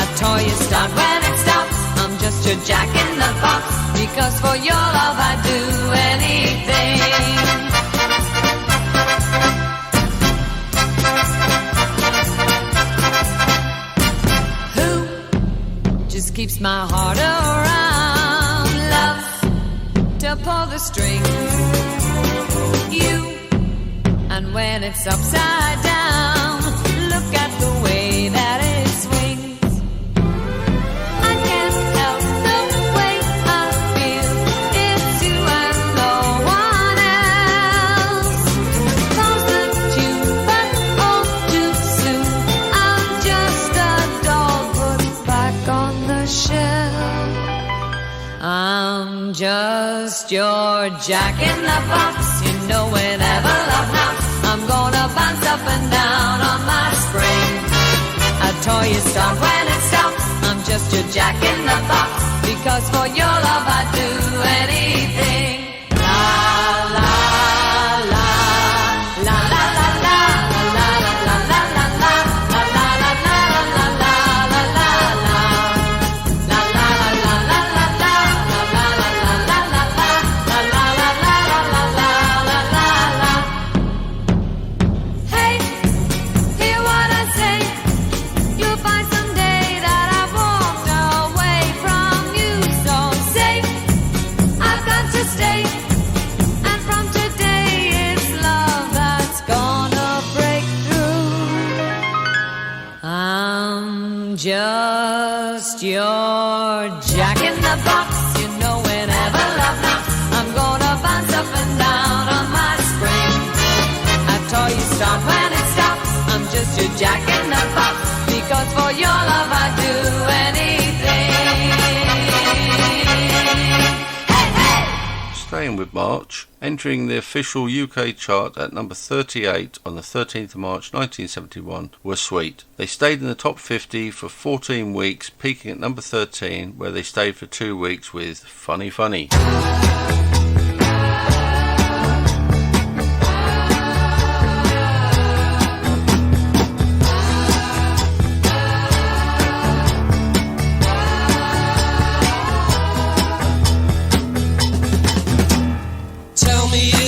A toy you start when it stops. I'm just your Jack in the Box. Because for your love I'd do anything. Who just keeps my heart around? Love to pull the strings. You. And when it's upside down, look at the way that it swings. I can't help the way I feel. It's you and no one else. Close the tune, but all too soon. I'm just a doll put back on the shelf. I'm just your Jack in the Box. You know whenever love knocks, I'm gonna bounce up and down on my spring. A toy you start when it stops. I'm just your Jack in the Box. Because for your love I'd do anything. La la la la la la la la la la la la la la la la la la la la Just your Jack in the Box. You know when start when it stops. I'm just your jack in the box, because for your love I'd do anything. Hey, hey! Staying with March, entering the official UK chart at number 38 on the 13th of March 1971 were Sweet. They stayed in the top 50 for 14 weeks, peaking at number 13, where they stayed for 2 weeks with Funny Funny.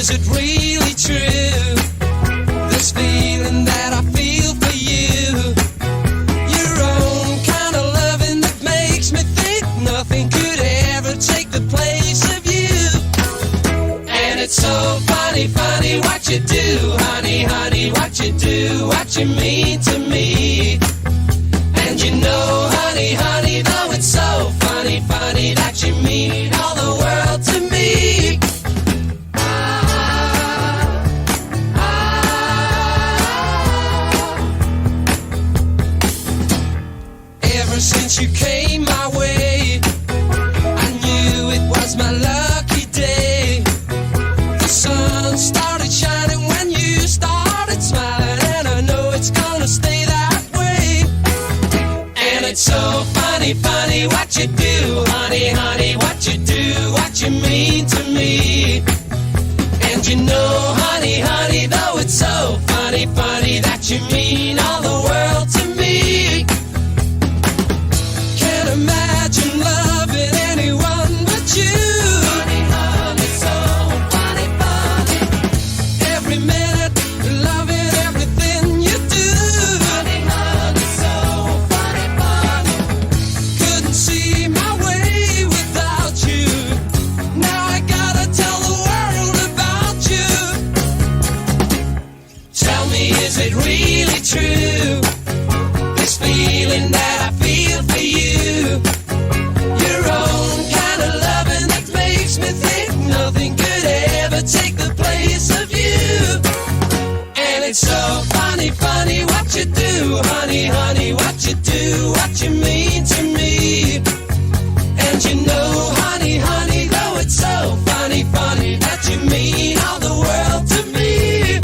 Is it really true, this feeling that I feel for you? Your own kind of loving that makes me think nothing could ever take the place of you. And it's so funny, funny what you do, honey, honey, what you do, what you mean to me. And you know, honey, honey, though it's so funny, funny that you mean all the world to me. Since you came my way, I knew it was my lucky day. The sun started shining when you started smiling, and I know it's gonna stay that way. And it's so funny, funny what you do, honey, honey, what you do, what you mean to me. And you know, honey, honey, though it's so funny, funny that you mean all the world to me. Imagine loving anyone but you. Funny, honey, so funny, funny. Every minute, loving everything you do. Funny, honey, so funny, funny. Couldn't see my way without you. Now I gotta tell the world about you. Tell me, is it really true? This feeling that I feel for you. Your own kind of loving that makes me think nothing could ever take the place of you. And it's so funny, funny what you do, honey, honey, what you do, what you mean to me. And you know, honey, honey, though it's so funny, funny that you mean all the world to me.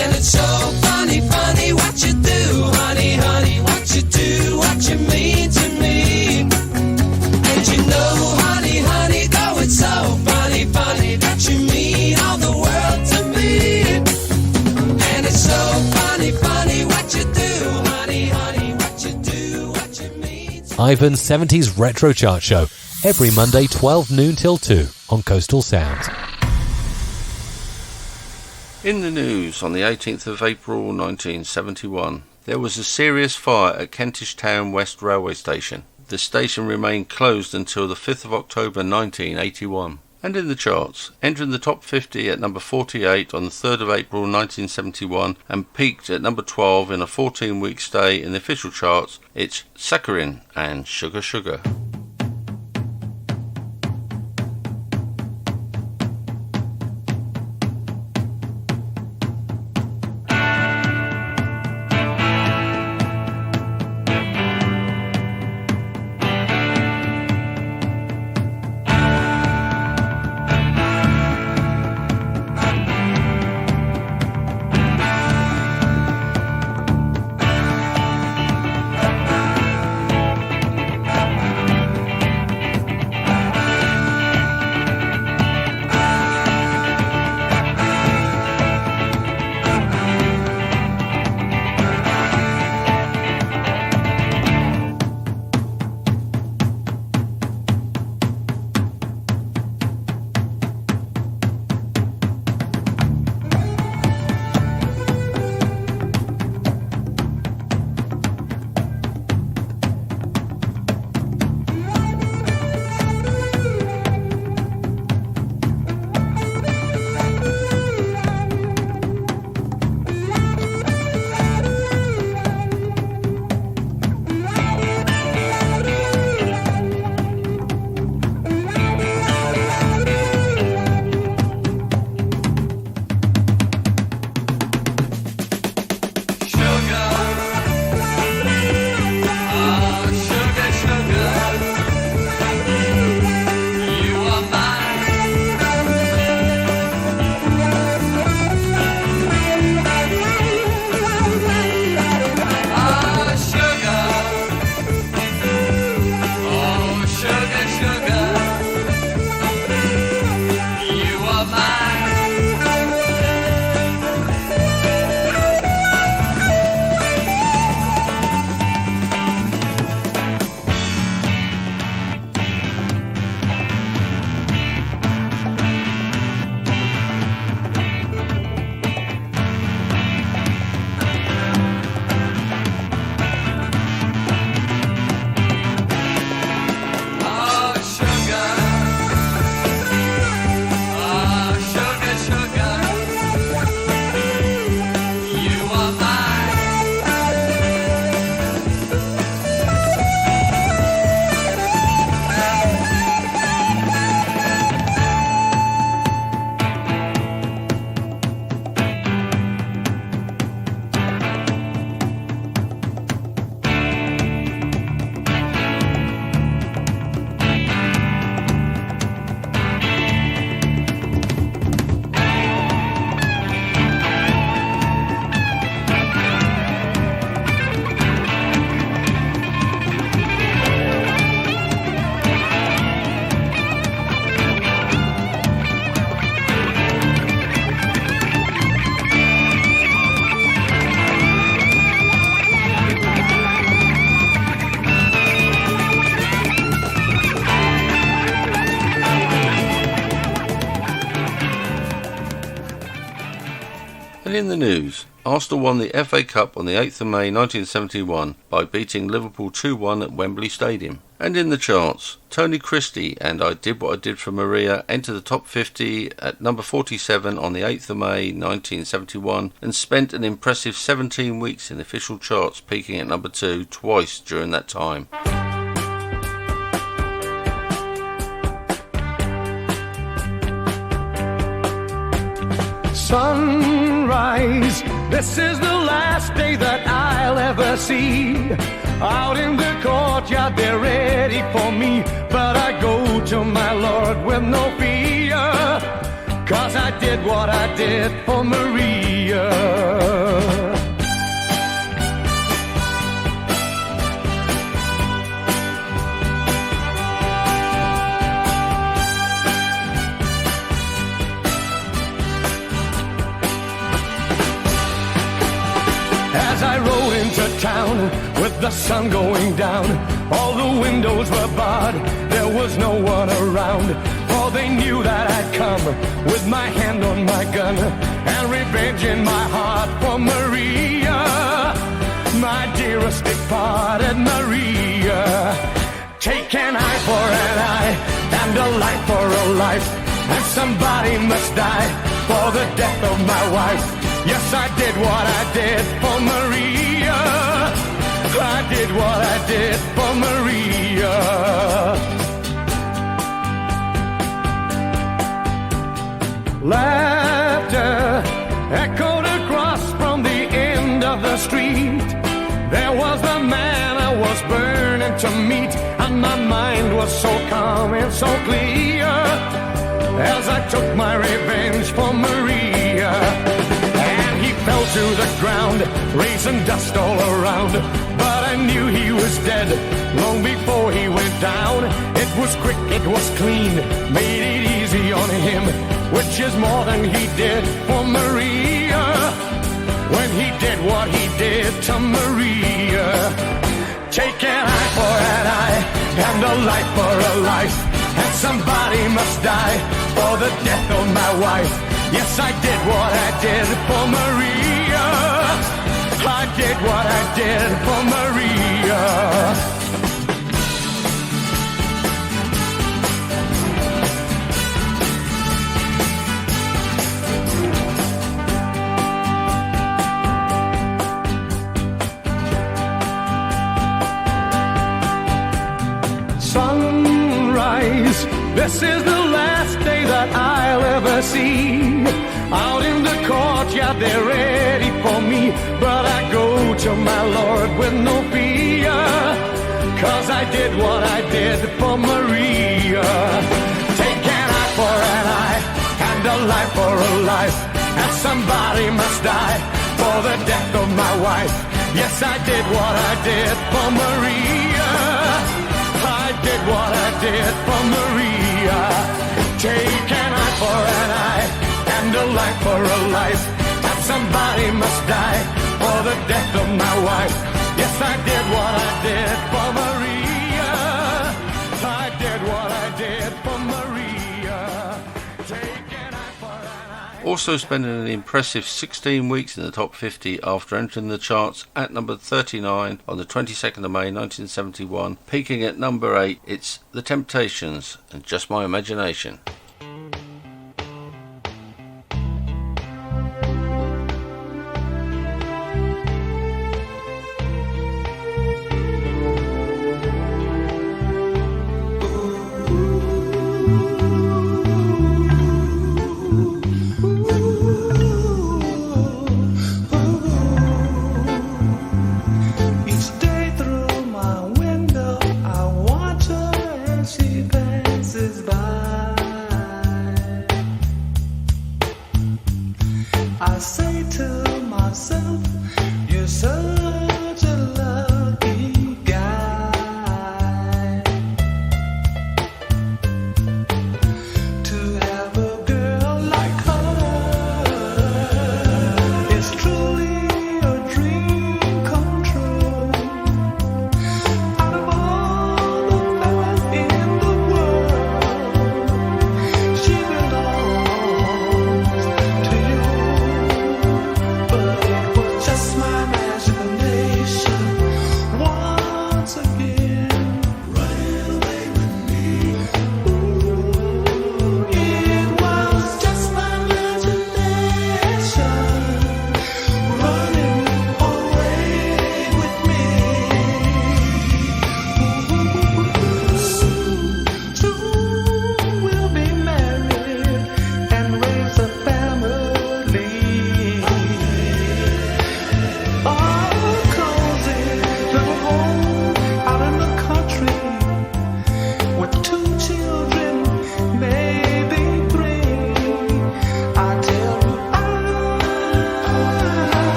And it's so funny, funny what you do, honey, honey, what you do, what you mean to me. And you know, honey, honey, though it's so funny, funny that you mean all the world to me. And it's so funny, funny what you do, honey, honey, what you do, what you mean to me. Ivan's 70s Retro Chart Show, every Monday 12 noon till 2 on Coastal Sounds. In the news, on the 18th of April 1971, there was a serious fire at Kentish Town West Railway Station. The station remained closed until the 5th of October 1981. And in the charts, entering the top 50 at number 48 on the 3rd of April 1971 and peaked at number 12 in a 14-week stay in the official charts, it's Saccharin and Sugar Sugar. And in the news, Arsenal won the FA Cup on the 8th of May 1971 by beating Liverpool 2-1 at Wembley Stadium. And in the charts, Tony Christie and I Did What I Did for Maria entered the top 50 at number 47 on the 8th of May 1971 and spent an impressive 17 weeks in the official charts, peaking at number 2 twice during that time. Sunrise, this is the last day that I'll ever see. Out in the courtyard, they're ready for me. But I go to my Lord with no fear, 'cause I did what I did for Maria. As I rode into town with the sun going down, all the windows were barred, there was no one around. For they knew that I'd come with my hand on my gun and revenge in my heart for Maria, my dearest departed Maria. Take an eye for an eye and a life for a life, and somebody must die for the death of my wife. Yes, I did what I did for Maria. I did what I did for Maria. Laughter echoed across from the end of the street. There was the man I was burning to meet, and my mind was so calm and so clear as I took my revenge for Maria. Fell to the ground, raising dust all around. But I knew he was dead long before he went down. It was quick, it was clean, made it easy on him, which is more than he did for Maria. When he did what he did to Maria. Take an eye for an eye and a life for a life, and somebody must die for the death of my wife. Yes, I did what I did for Maria. I did what I did for Maria. Sunrise, this is the last day that I'll ever see. Out in the courtyard, they're ready for me. But I go to my Lord with no fear, 'cause I did what I did for Maria. Take an eye for an eye and a life for a life, and somebody must die for the death of my wife. Yes, I did what I did for Maria. I did what I did for Maria. Take an eye for an eye and a life for a life, and somebody must die for the death of my wife. Yes, I did what I did for Maria. I did what I did for Maria. Take an eye for an eye. Also spending an impressive 16 weeks in the top 50 after entering the charts at number 39 on the 22nd of May 1971, peaking at number 8, it's The Temptations and Just My Imagination. I say to myself, you're such a lucky guy to have a girl like her. It's truly a dream come true. Out of all the fellas in the world, she belongs to you.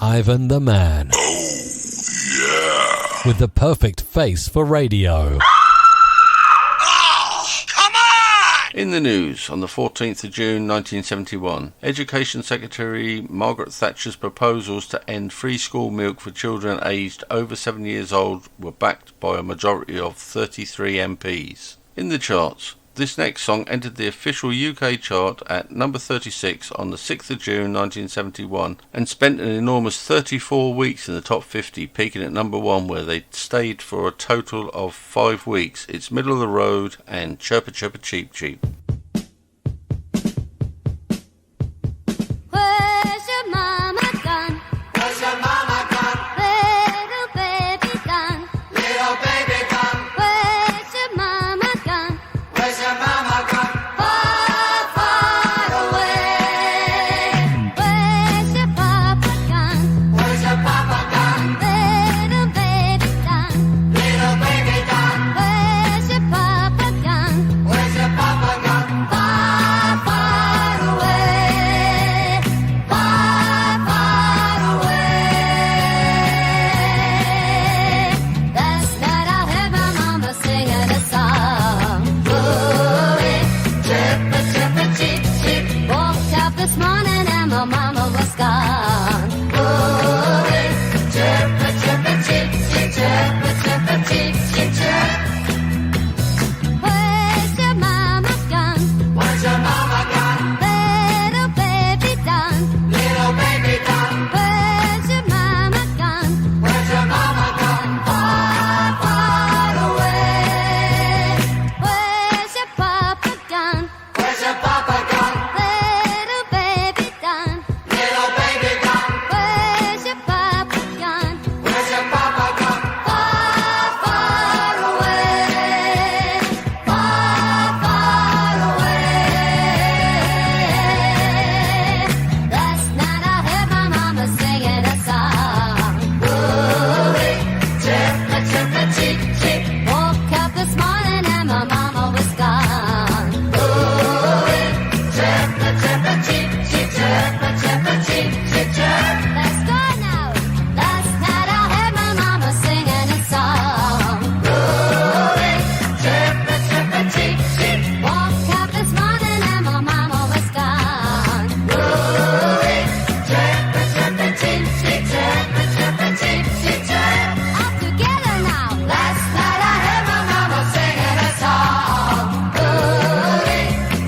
Ivan the Man. With the perfect face for radio. In the news, on the 14th of June 1971, Education Secretary Margaret Thatcher's proposals to end free school milk for children aged over 7 years old were backed by a majority of 33 MPs. In the charts, this next song entered the official UK chart at number 36 on the 6th of June 1971 and spent an enormous 34 weeks in the top 50, peaking at number 1 where they stayed for a total of 5 weeks. It's Middle of the Road and Chirpa Chirpa Cheep Cheep. Where's your mama gone? Where's your mama gone? Little baby gone. Little baby gone. Where's your mama gone? Where's your mama gone? Far, far away. Where's your papa gone? Where's your papa gone? Little baby gone. Little baby gone. Where's your papa gone? Where's your papa gone? Far, far away. Far, far away. Last night I heard my mama singing a song. Chirpa, chirpa, cheep, cheep. Woke up this morning and my mama was gone. Chirpa, chirpa, cheep, cheep. Chirpa, chirpa, cheep, cheep, chirp. Where's your mama gone? Where's your mama gone? Little baby done. Little baby done. Where's your mama gone? Where's your mama gone? Far, far away. Where's your papa gone? Where's your papa gone? Little baby done. Little baby gone. Where's your papa gone? Where's your papa gone? Far, far away. Far, far away. Last night I heard my mama singing a song. Chirpa, chirpa, cheep, cheep. Woke up this morning and my mama was gone. Chirpa, chirpa, cheep, cheep. Chirpa, chirpa, cheep, cheep, chirp. Let's go now. Last night I heard my mama singing a song. Chirpa, chirpa, cheep, cheep. Woke up this morning and my mama was gone. Chirpa, chirpa, cheep, cheep. Chirpa, chirpa, cheep, cheep, chirp. All together now. Last night I heard my mama singing a song.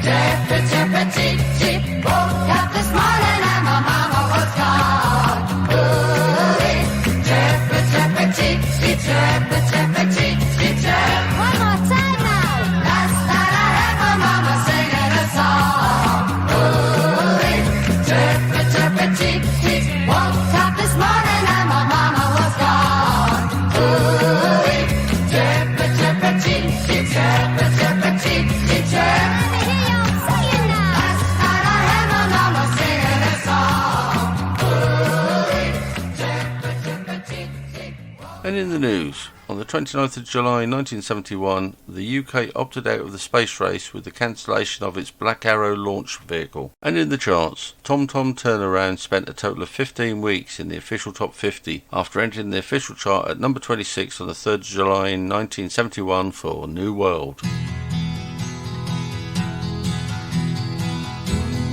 Chirpa, chirpa, cheep, cheep. Woke up this morning and my mama was gone. Chirpa, chirpa, cheep, cheep. Chirpa, chirpa, cheep, cheep, chirp. One more time now. Last night I heard my mama singing a song. Chirpa, chirpa, cheep, cheep. Woke up this morning and my mama was gone. Chirpa, chirpa, cheep, cheep. Chirpa, chirpa, cheep, cheep, chirp. Let me hear y'all singing now. Last night I heard my mama singing a song. Chirpa, chirpa, cheep, cheep. And in the news, on the 29th of July 1971, the UK opted out of the space race with the cancellation of its Black Arrow launch vehicle. And in the charts, Tom Tom Turnaround spent a total of 15 weeks in the official top 50 after entering the official chart at number 26 on the 3rd of July 1971 for New World.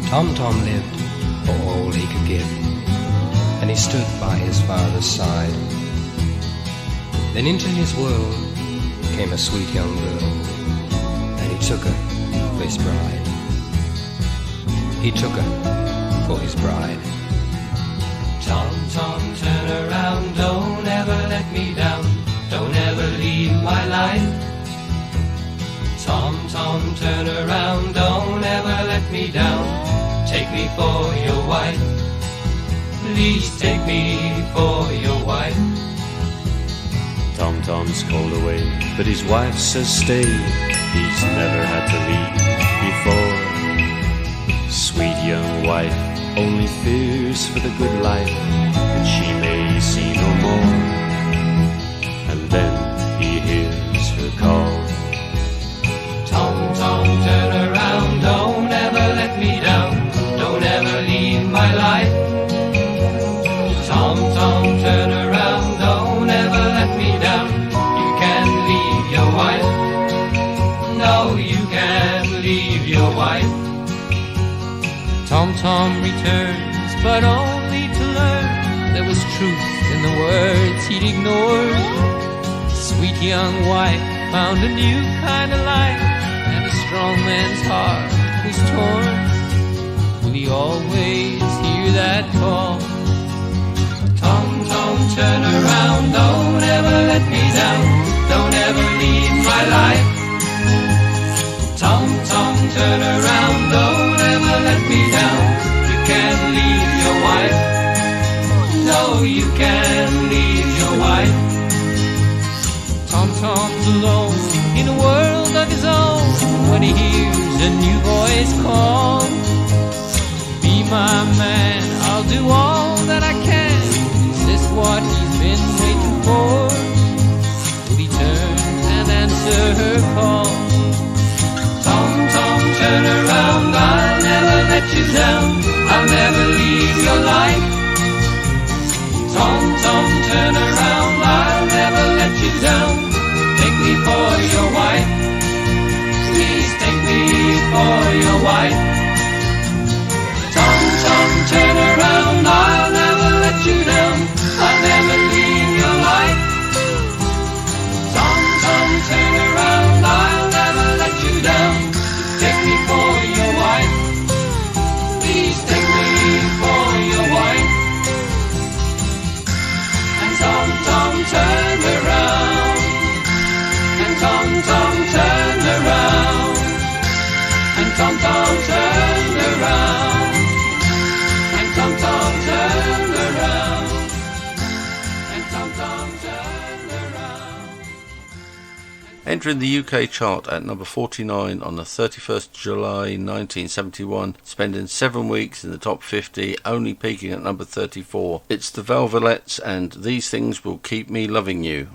Tom Tom lived for all he could give, and he stood by his father's side. Then into his world came a sweet young girl, and he took her for his bride. He took her for his bride. Tom, Tom, turn around, don't ever let me down, don't ever leave my life. Tom, Tom, turn around, don't ever let me down, take me for your wife. Please take me for your wife. Tom Tom's called away, but his wife says stay. He's never had to leave before. Sweet young wife only fears for the good life that she may see no more. And then he hears her call. Tom, Tom, turn around, don't ever let me down, don't ever leave my life. Tom, Tom Tom returns, but only to learn there was truth in the words he'd ignored. Sweet young wife found a new kind of life, and a strong man's heart was torn. Will he always hear that call? Tom Tom, turn around, don't ever let me down, don't ever leave my life. Tom Tom, turn around, don't ever let me down, you can't leave your wife. No, you can't leave your wife. Tom Tom's alone in a world of his own when he hears a new voice call. Be my man, I'll do all that I can. Is this what he's been waiting for? Will he turn and answer her call? Tom Tom, turn around, I'll never let you down, I'll never leave your life. Tom Tom, turn around, I'll never let you down, take me for your wife, please take me for your wife. Tom Tom, turn around, I'll never let you down, I'll never leave your life. Tom Tom, turn around, I'll never let you down, take me for your wife, please take me for your wife. And Tom Tom, turn around, and Tom Tom, turn around, and Tom Tom, turn around, and Tom Tom, turn around, and Tom Tom, turn around. Entering the UK chart at number 49 on the 31st July 1971, spending 7 weeks in the top 50, only peaking at number 34. It's the Velvelettes and These Things Will Keep Me Loving You.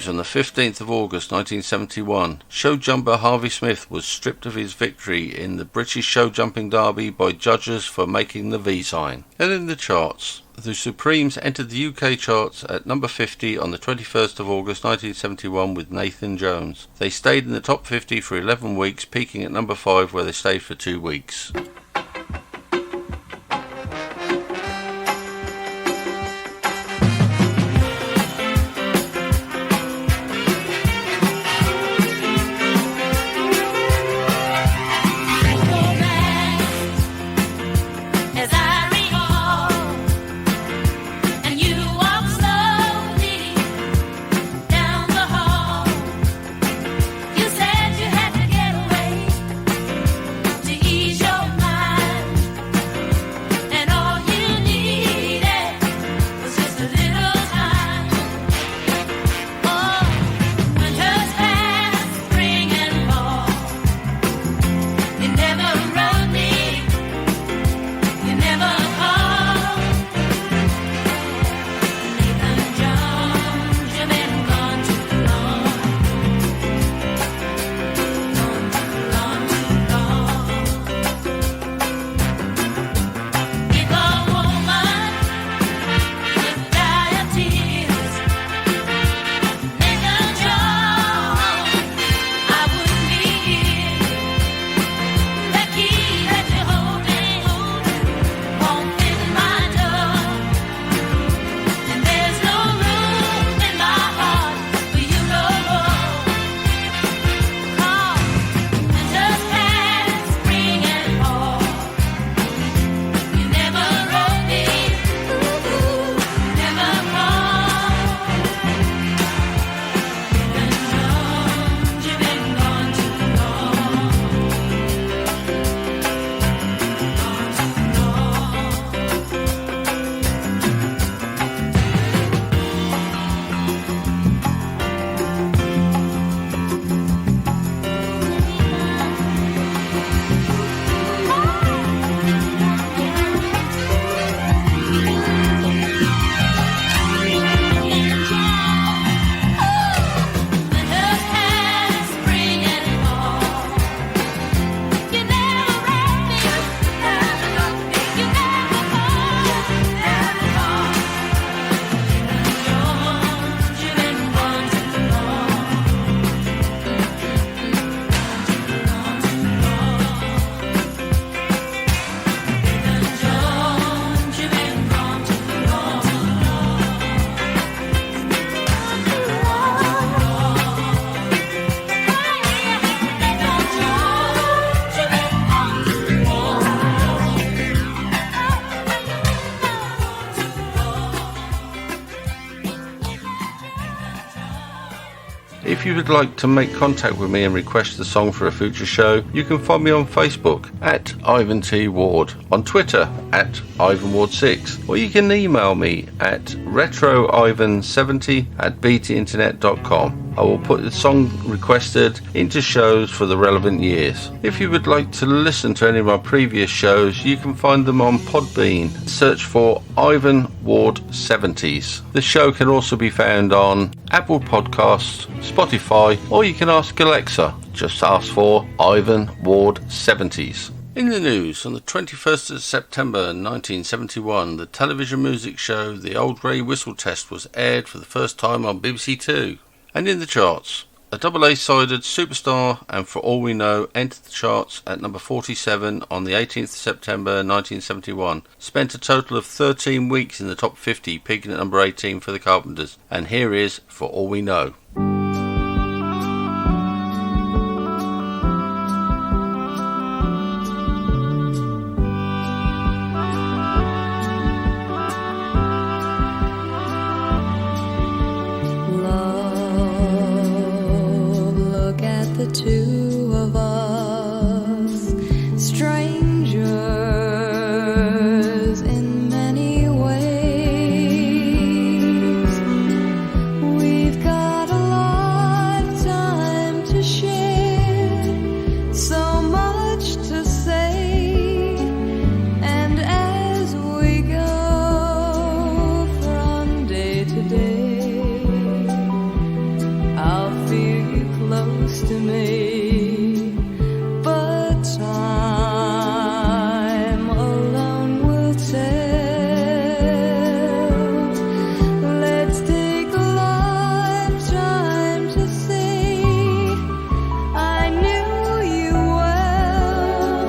On the 15th of August 1971, show jumper Harvey Smith was stripped of his victory in the British show jumping derby by judges for making the V sign. And in the charts, the Supremes entered the UK charts at number 50 on the 21st of August 1971 with Nathan Jones. They stayed in the top 50 for 11 weeks, peaking at number 5 where they stayed for 2 weeks. If you would like to make contact with me and request a song for a future show, you can find me on Facebook at Ivan T. Ward, on Twitter at IvanWard6, or you can email me at retroivan70@btinternet.com. I will put the song requested into shows for the relevant years. If you would like to listen to any of my previous shows, you can find them on Podbean. Search for Ivan Ward 70s. The show can also be found on Apple Podcasts, Spotify, or you can ask Alexa. Just ask for Ivan Ward 70s. In the news, on the 21st of September 1971, the television music show The Old Grey Whistle Test was aired for the first time on BBC Two. And in the charts, a double A-sided Superstar and For All We Know entered the charts at number 47 on the 18th of September 1971. Spent a total of 13 weeks in the top 50, peaking at number 18 for the Carpenters. And here is For All We Know. Two of us, strangers in many ways. We've got a lifetime to share, so much to say, and as we go from day to day, I'll feel you close to me. But time alone will tell. Let's take a lifetime to see. I knew you well,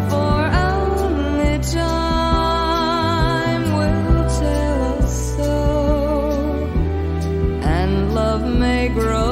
for only time will tell us so, and love may grow.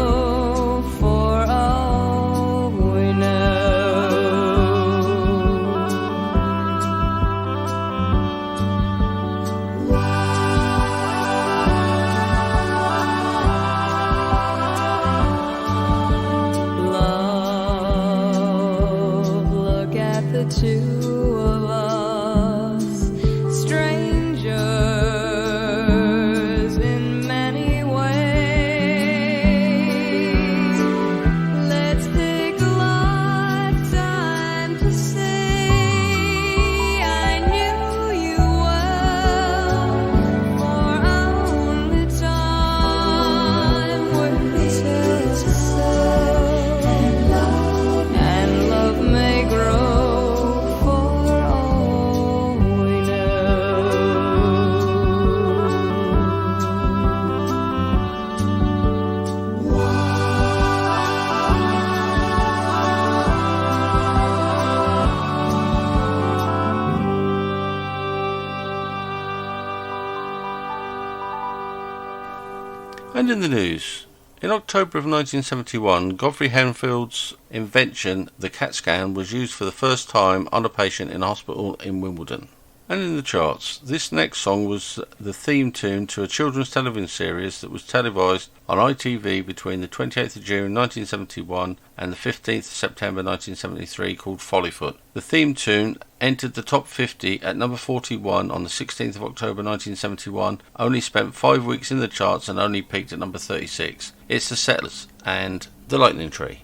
Two of us, strangers in many ways. Let's take a lifetime to see. I knew you well, for only time will tell us so, and love may grow. And in the news, in October of 1971, Godfrey Henfield's invention, the CAT scan, was used for the first time on a patient in a hospital in Wimbledon. And in the charts, this next song was the theme tune to a children's television series that was televised on ITV between the 28th of June 1971 and the 15th of September 1973, called Follyfoot. The theme tune entered the top 50 at number 41 on the 16th of October 1971, only spent 5 weeks in the charts and only peaked at number 36. It's The Settlers and The Lightning Tree.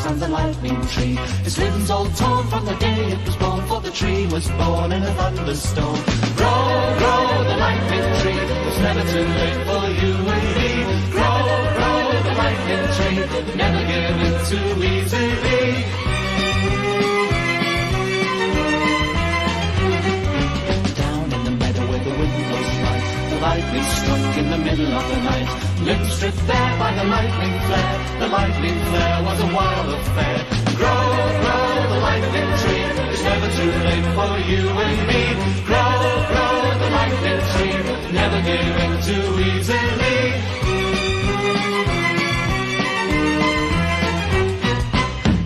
And the lightning tree, its limbs all torn from the day it was born, for the tree was born in a thunderstorm. Grow, grow, the lightning tree, it's never too late for you and me. Grow, grow, the lightning tree, never give in too easily. Down in the meadow where the wind blows light, the lightning struck in the middle of the night. Limbs stripped there by the lightning flare. The lightning flare was a wild affair. Grow, grow, the lightning tree. It's never too late for you and me. Grow, grow, the lightning tree. Never give in too easily.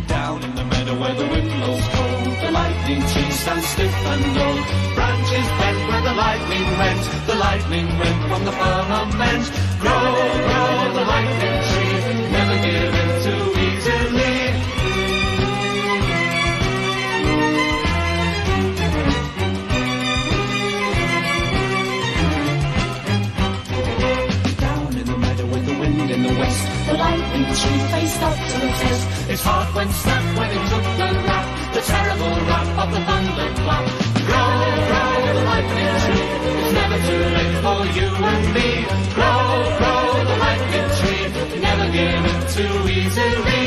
Down in the meadow where the wind blows cold, the lightning tree stands stiff and old. Branches bent where the lightning went from the firmament. Grow, grow, the lightning tree, never give in too easily. Down in the meadow with the wind in the west, the lightning tree faced up to the test. His heart went snap when he took the rap, the terrible rap of the thunderclap. Grow, grow, the lightning tree, it's never too late for you and me. Grow, grow, the lightning tree, never give in too easily.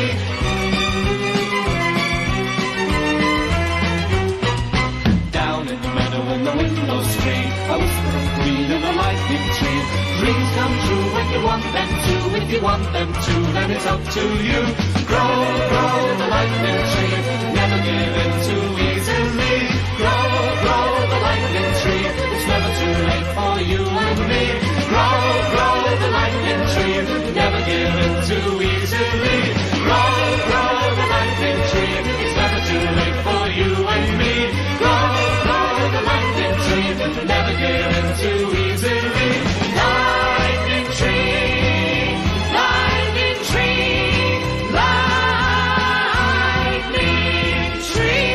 Down in the meadow when the wind blows free, a whisper of green in the lightning tree. Dreams come true when you want them to. If you want them to, then it's up to you. Grow, grow, the lightning tree, never give in too easily. Grow, grow, the lightning tree, it's never too late for you and me. Grow, grow, the lightning tree, never give in too easily. Grow, grow, the lightning tree, it's never too late for you and me. Grow, grow, the lightning tree, never give in too easily. Lightning tree, lightning tree, lightning tree.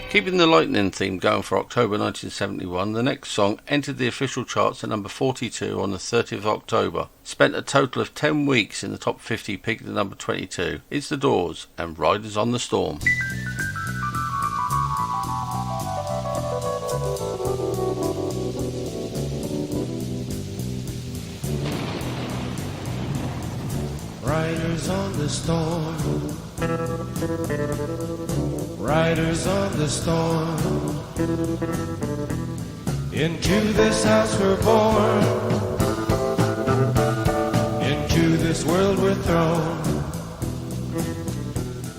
Keeping the lightning theme going for October 1971, the next song entered the official charts at number 42 on the 30th of October. Spent a total of 10 weeks in the top 50, peaked at number 22. It's The Doors and Riders on the Storm. Riders on the storm, riders on the storm. Into this house we're born, into this world we're thrown.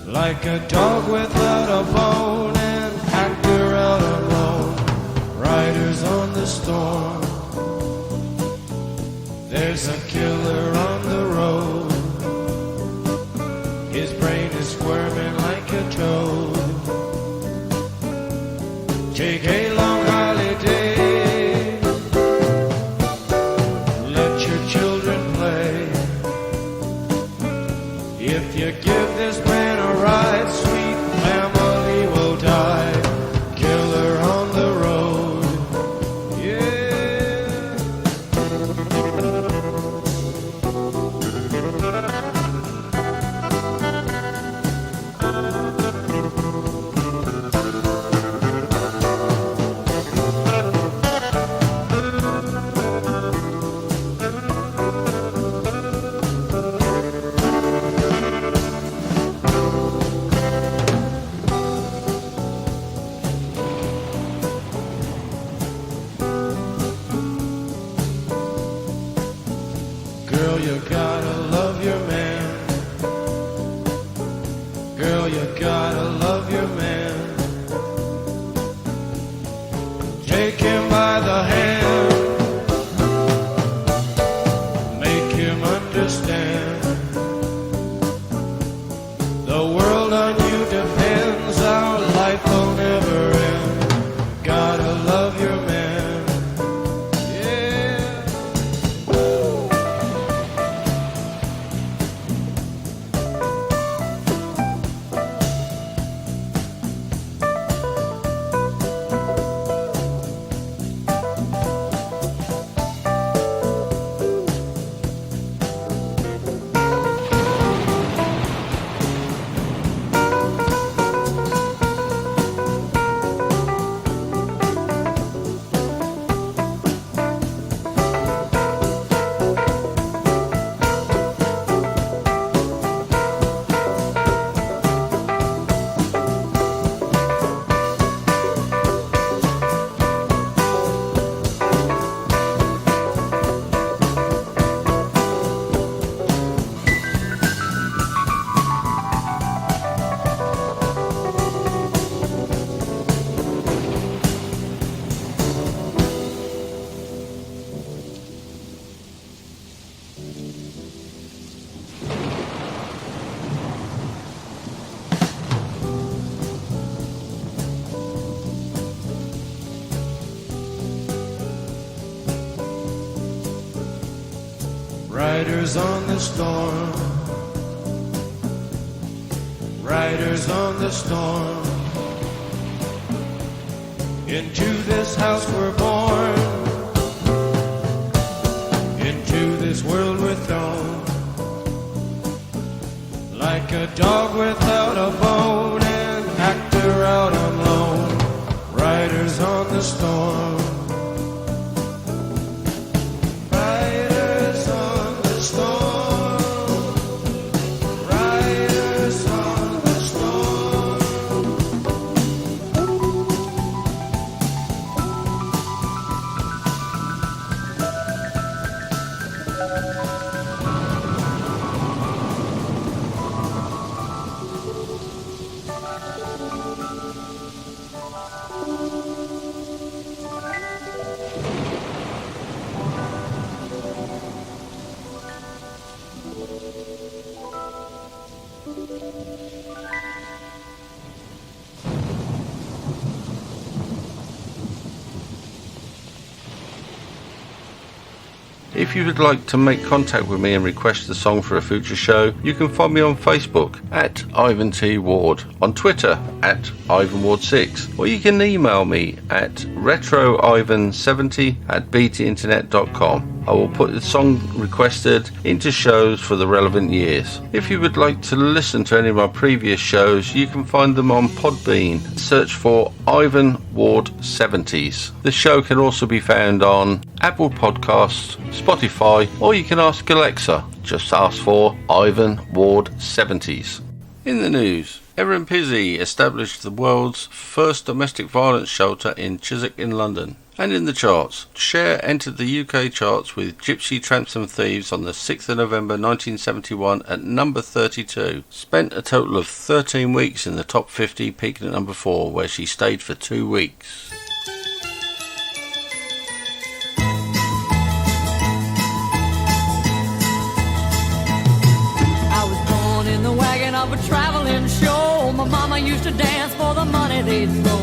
Like a dog without a bone, an actor out alone. Riders on the storm. There's a killer on the road. His brain is squirming like a toad. Take a long holiday. Let your children play. If you give this man a ride, sweet family will die. Killer on the road. Yeah. Girl, you gotta love your man. Girl, you gotta love your man. Take him by the hand. Make him understand. The world on you depends. Our life will never end. Gotta love your man. Yeah. Riders on the storm, riders on the storm. Into this house we're born, into this world we're thrown, like a dog without a bone, an actor out on loan. Riders on the storm. If you would like to make contact with me and request a song for a future show, you can find me on Facebook at Ivan T. Ward, on Twitter at IvanWard6, or you can email me at retroivan70@btinternet.com. I will put the song requested into shows for the relevant years. If you would like to listen to any of my previous shows, you can find them on Podbean. Search for Ivan Ward 70s. The show can also be found on Apple Podcasts, Spotify, or you can ask Alexa. Just ask for Ivan Ward 70s. In the news, Erin Pizzey established the world's first domestic violence shelter in Chiswick in London. And in the charts, Cher entered the UK charts with Gypsy Tramps and Thieves on the 6th of November 1971 at number 32. Spent a total of 13 weeks in the top 50, peaking at number 4, where she stayed for 2 weeks. I was born in the wagon of a traveling show. My mama used to dance for the money they'd throw.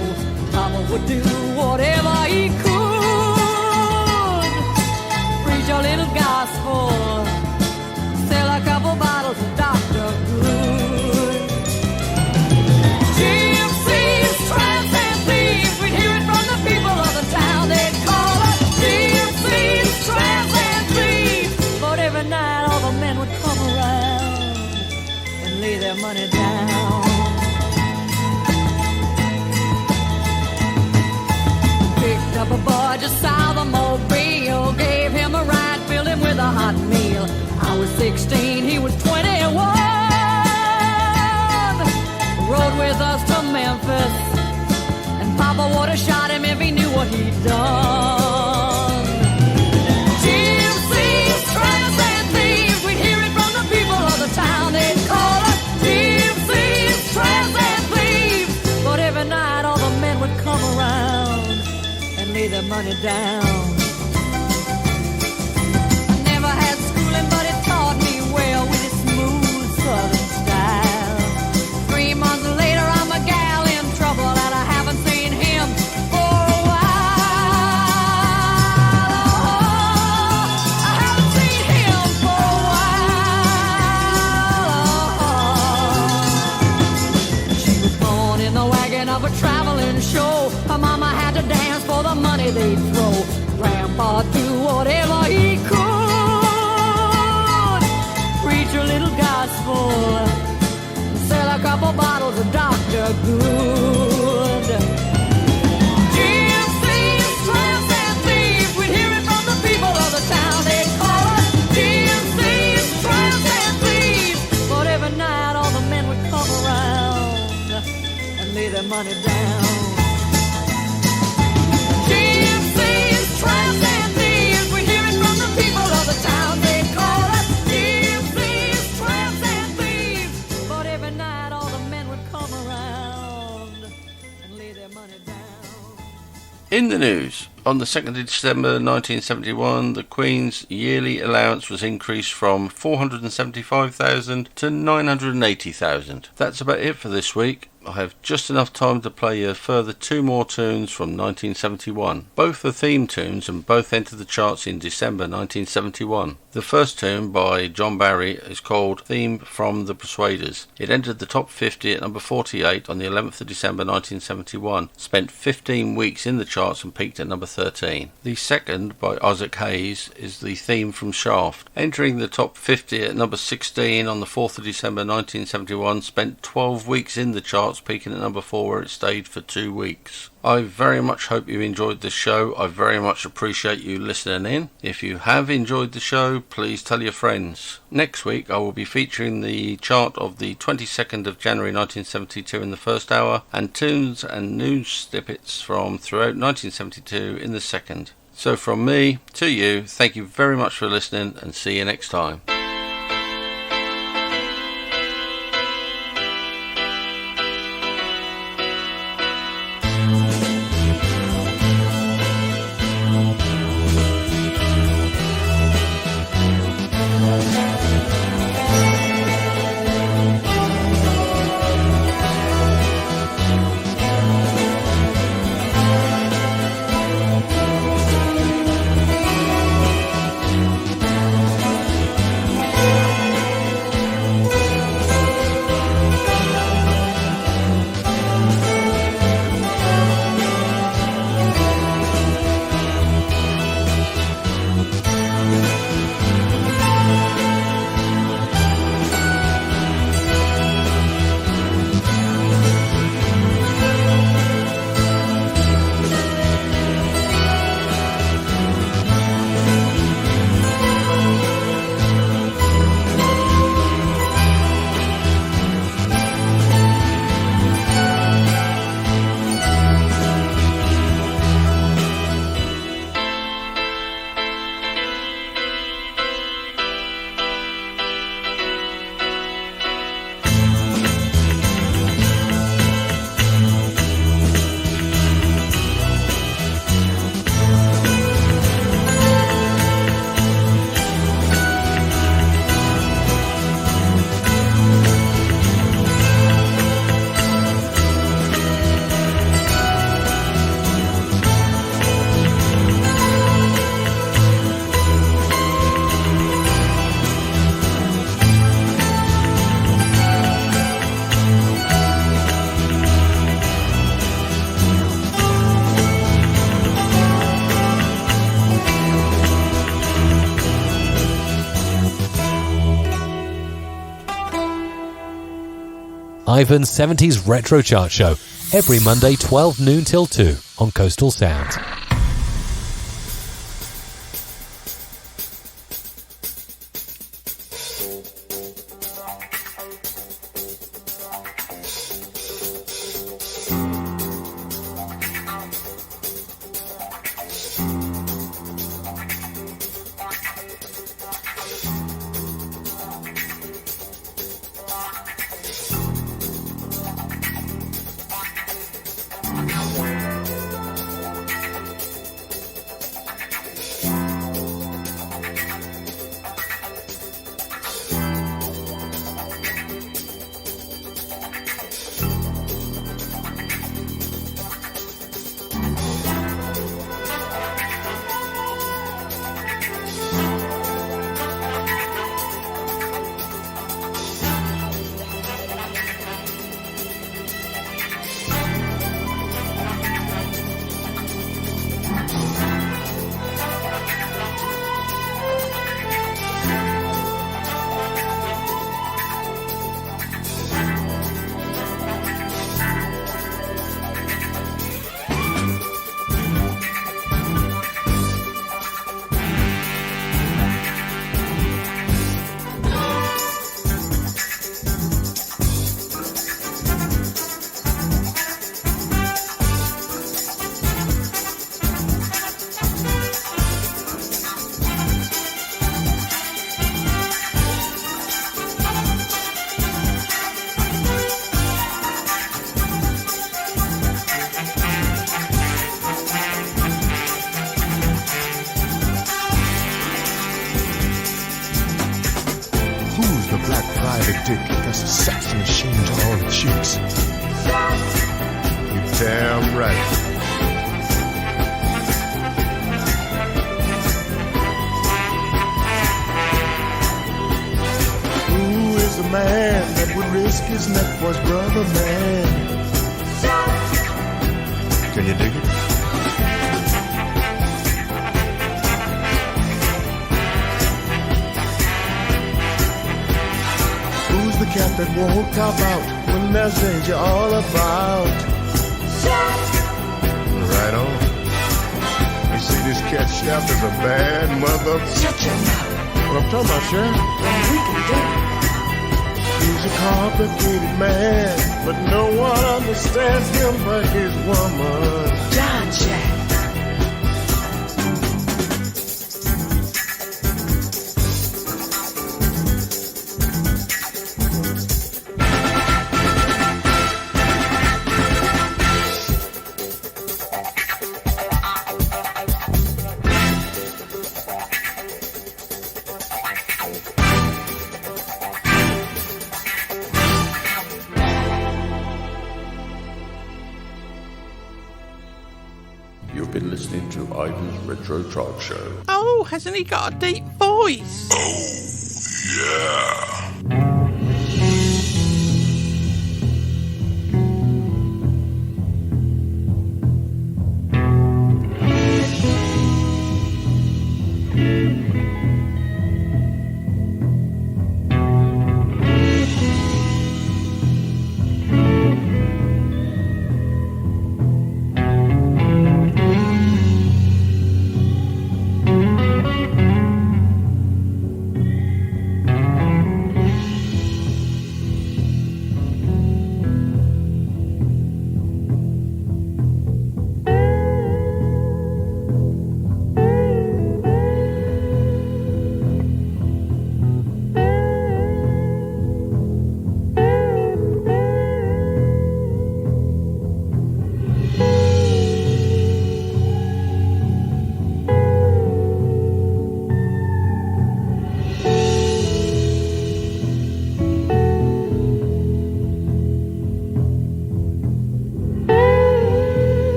Papa would do whatever he could. Preach a little gospel, sell a couple bottles of Dr. Good. Gypsies, tramps and thieves, we'd hear it from the people of the town. They'd call us gypsies, tramps and thieves. But every night all the men would come around and lay their money down. Picked up a boy just south of Mobile, gave him a ride, filled him with a hot meal. I was 16, he was 21. Rode with us to Memphis, and Papa would have shot him if he knew what he'd done. Gypsies, tramps and thieves, we'd hear it from the people of the town. They'd call us gypsies, tramps and thieves. But every night all the men would come around and lay their money down. I never had schooling, but it taught me well with its smooth southern style. 3 months later, I'm a gal in trouble, and I haven't seen him for a while. Oh, I haven't seen him for a while. She was born in the wagon of a traveling show. Her mama had to dance for the money they'd throw. Grandpa do whatever he could. Preach a little gospel, sell a couple bottles of Dr. Good. Gypsies, tramps and thieves, we'd hear it from the people of the town. They'd call us gypsies, tramps and thieves. But every night all the men would come around and lay their money down. Gypsies, tramps and thieves, we hear it from the people of the town. They call us gypsies, tramps and thieves. But every night all the men would come around and lay their money down. In the news, on the 2nd of December 1971, the Queen's yearly allowance was increased from $475,000 to $980,000. That's about it for this week. I have just enough time to play you a further 2 more tunes from 1971. Both are theme tunes and both entered the charts in December 1971. The first tune by John Barry is called Theme from the Persuaders. It entered the top 50 at number 48 on the 11th of December 1971, spent 15 weeks in the charts and peaked at number 13. The second, by Isaac Hayes, is the theme from Shaft. Entering the top 50 at number 16 on the 4th of December 1971, spent 12 weeks in the charts, peaking at number 4 where it stayed for 2 weeks. I very much hope you enjoyed this show. I very much appreciate you listening in. If you have enjoyed the show, please tell your friends. Next week I will be featuring the chart of the 22nd of January 1972 in the first hour, and tunes and news snippets from throughout 1972 in the second. So from me to you, thank you very much for listening, and see you next time. Ivan's 70s Retro Chart Show, every Monday 12 noon till 2 on Coastal Sound. black private dick, that's a sex machine to all the chicks. You're damn right. Who is the man that would risk his neck for his brother, man? Can you dig it? Who's the cat that won't cop out when there's danger all about? Right on. You see, this cat chef is a bad mother. Shut your mouth. What I'm talking about, Sharon? Well, we can do it. He's a complicated man, but no one understands him but his woman. John Jack. You've been listening to Ivan's Retro Chart Show. Oh, hasn't he got a deep voice? Yeah.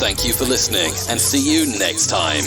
Thank you for listening and see you next time.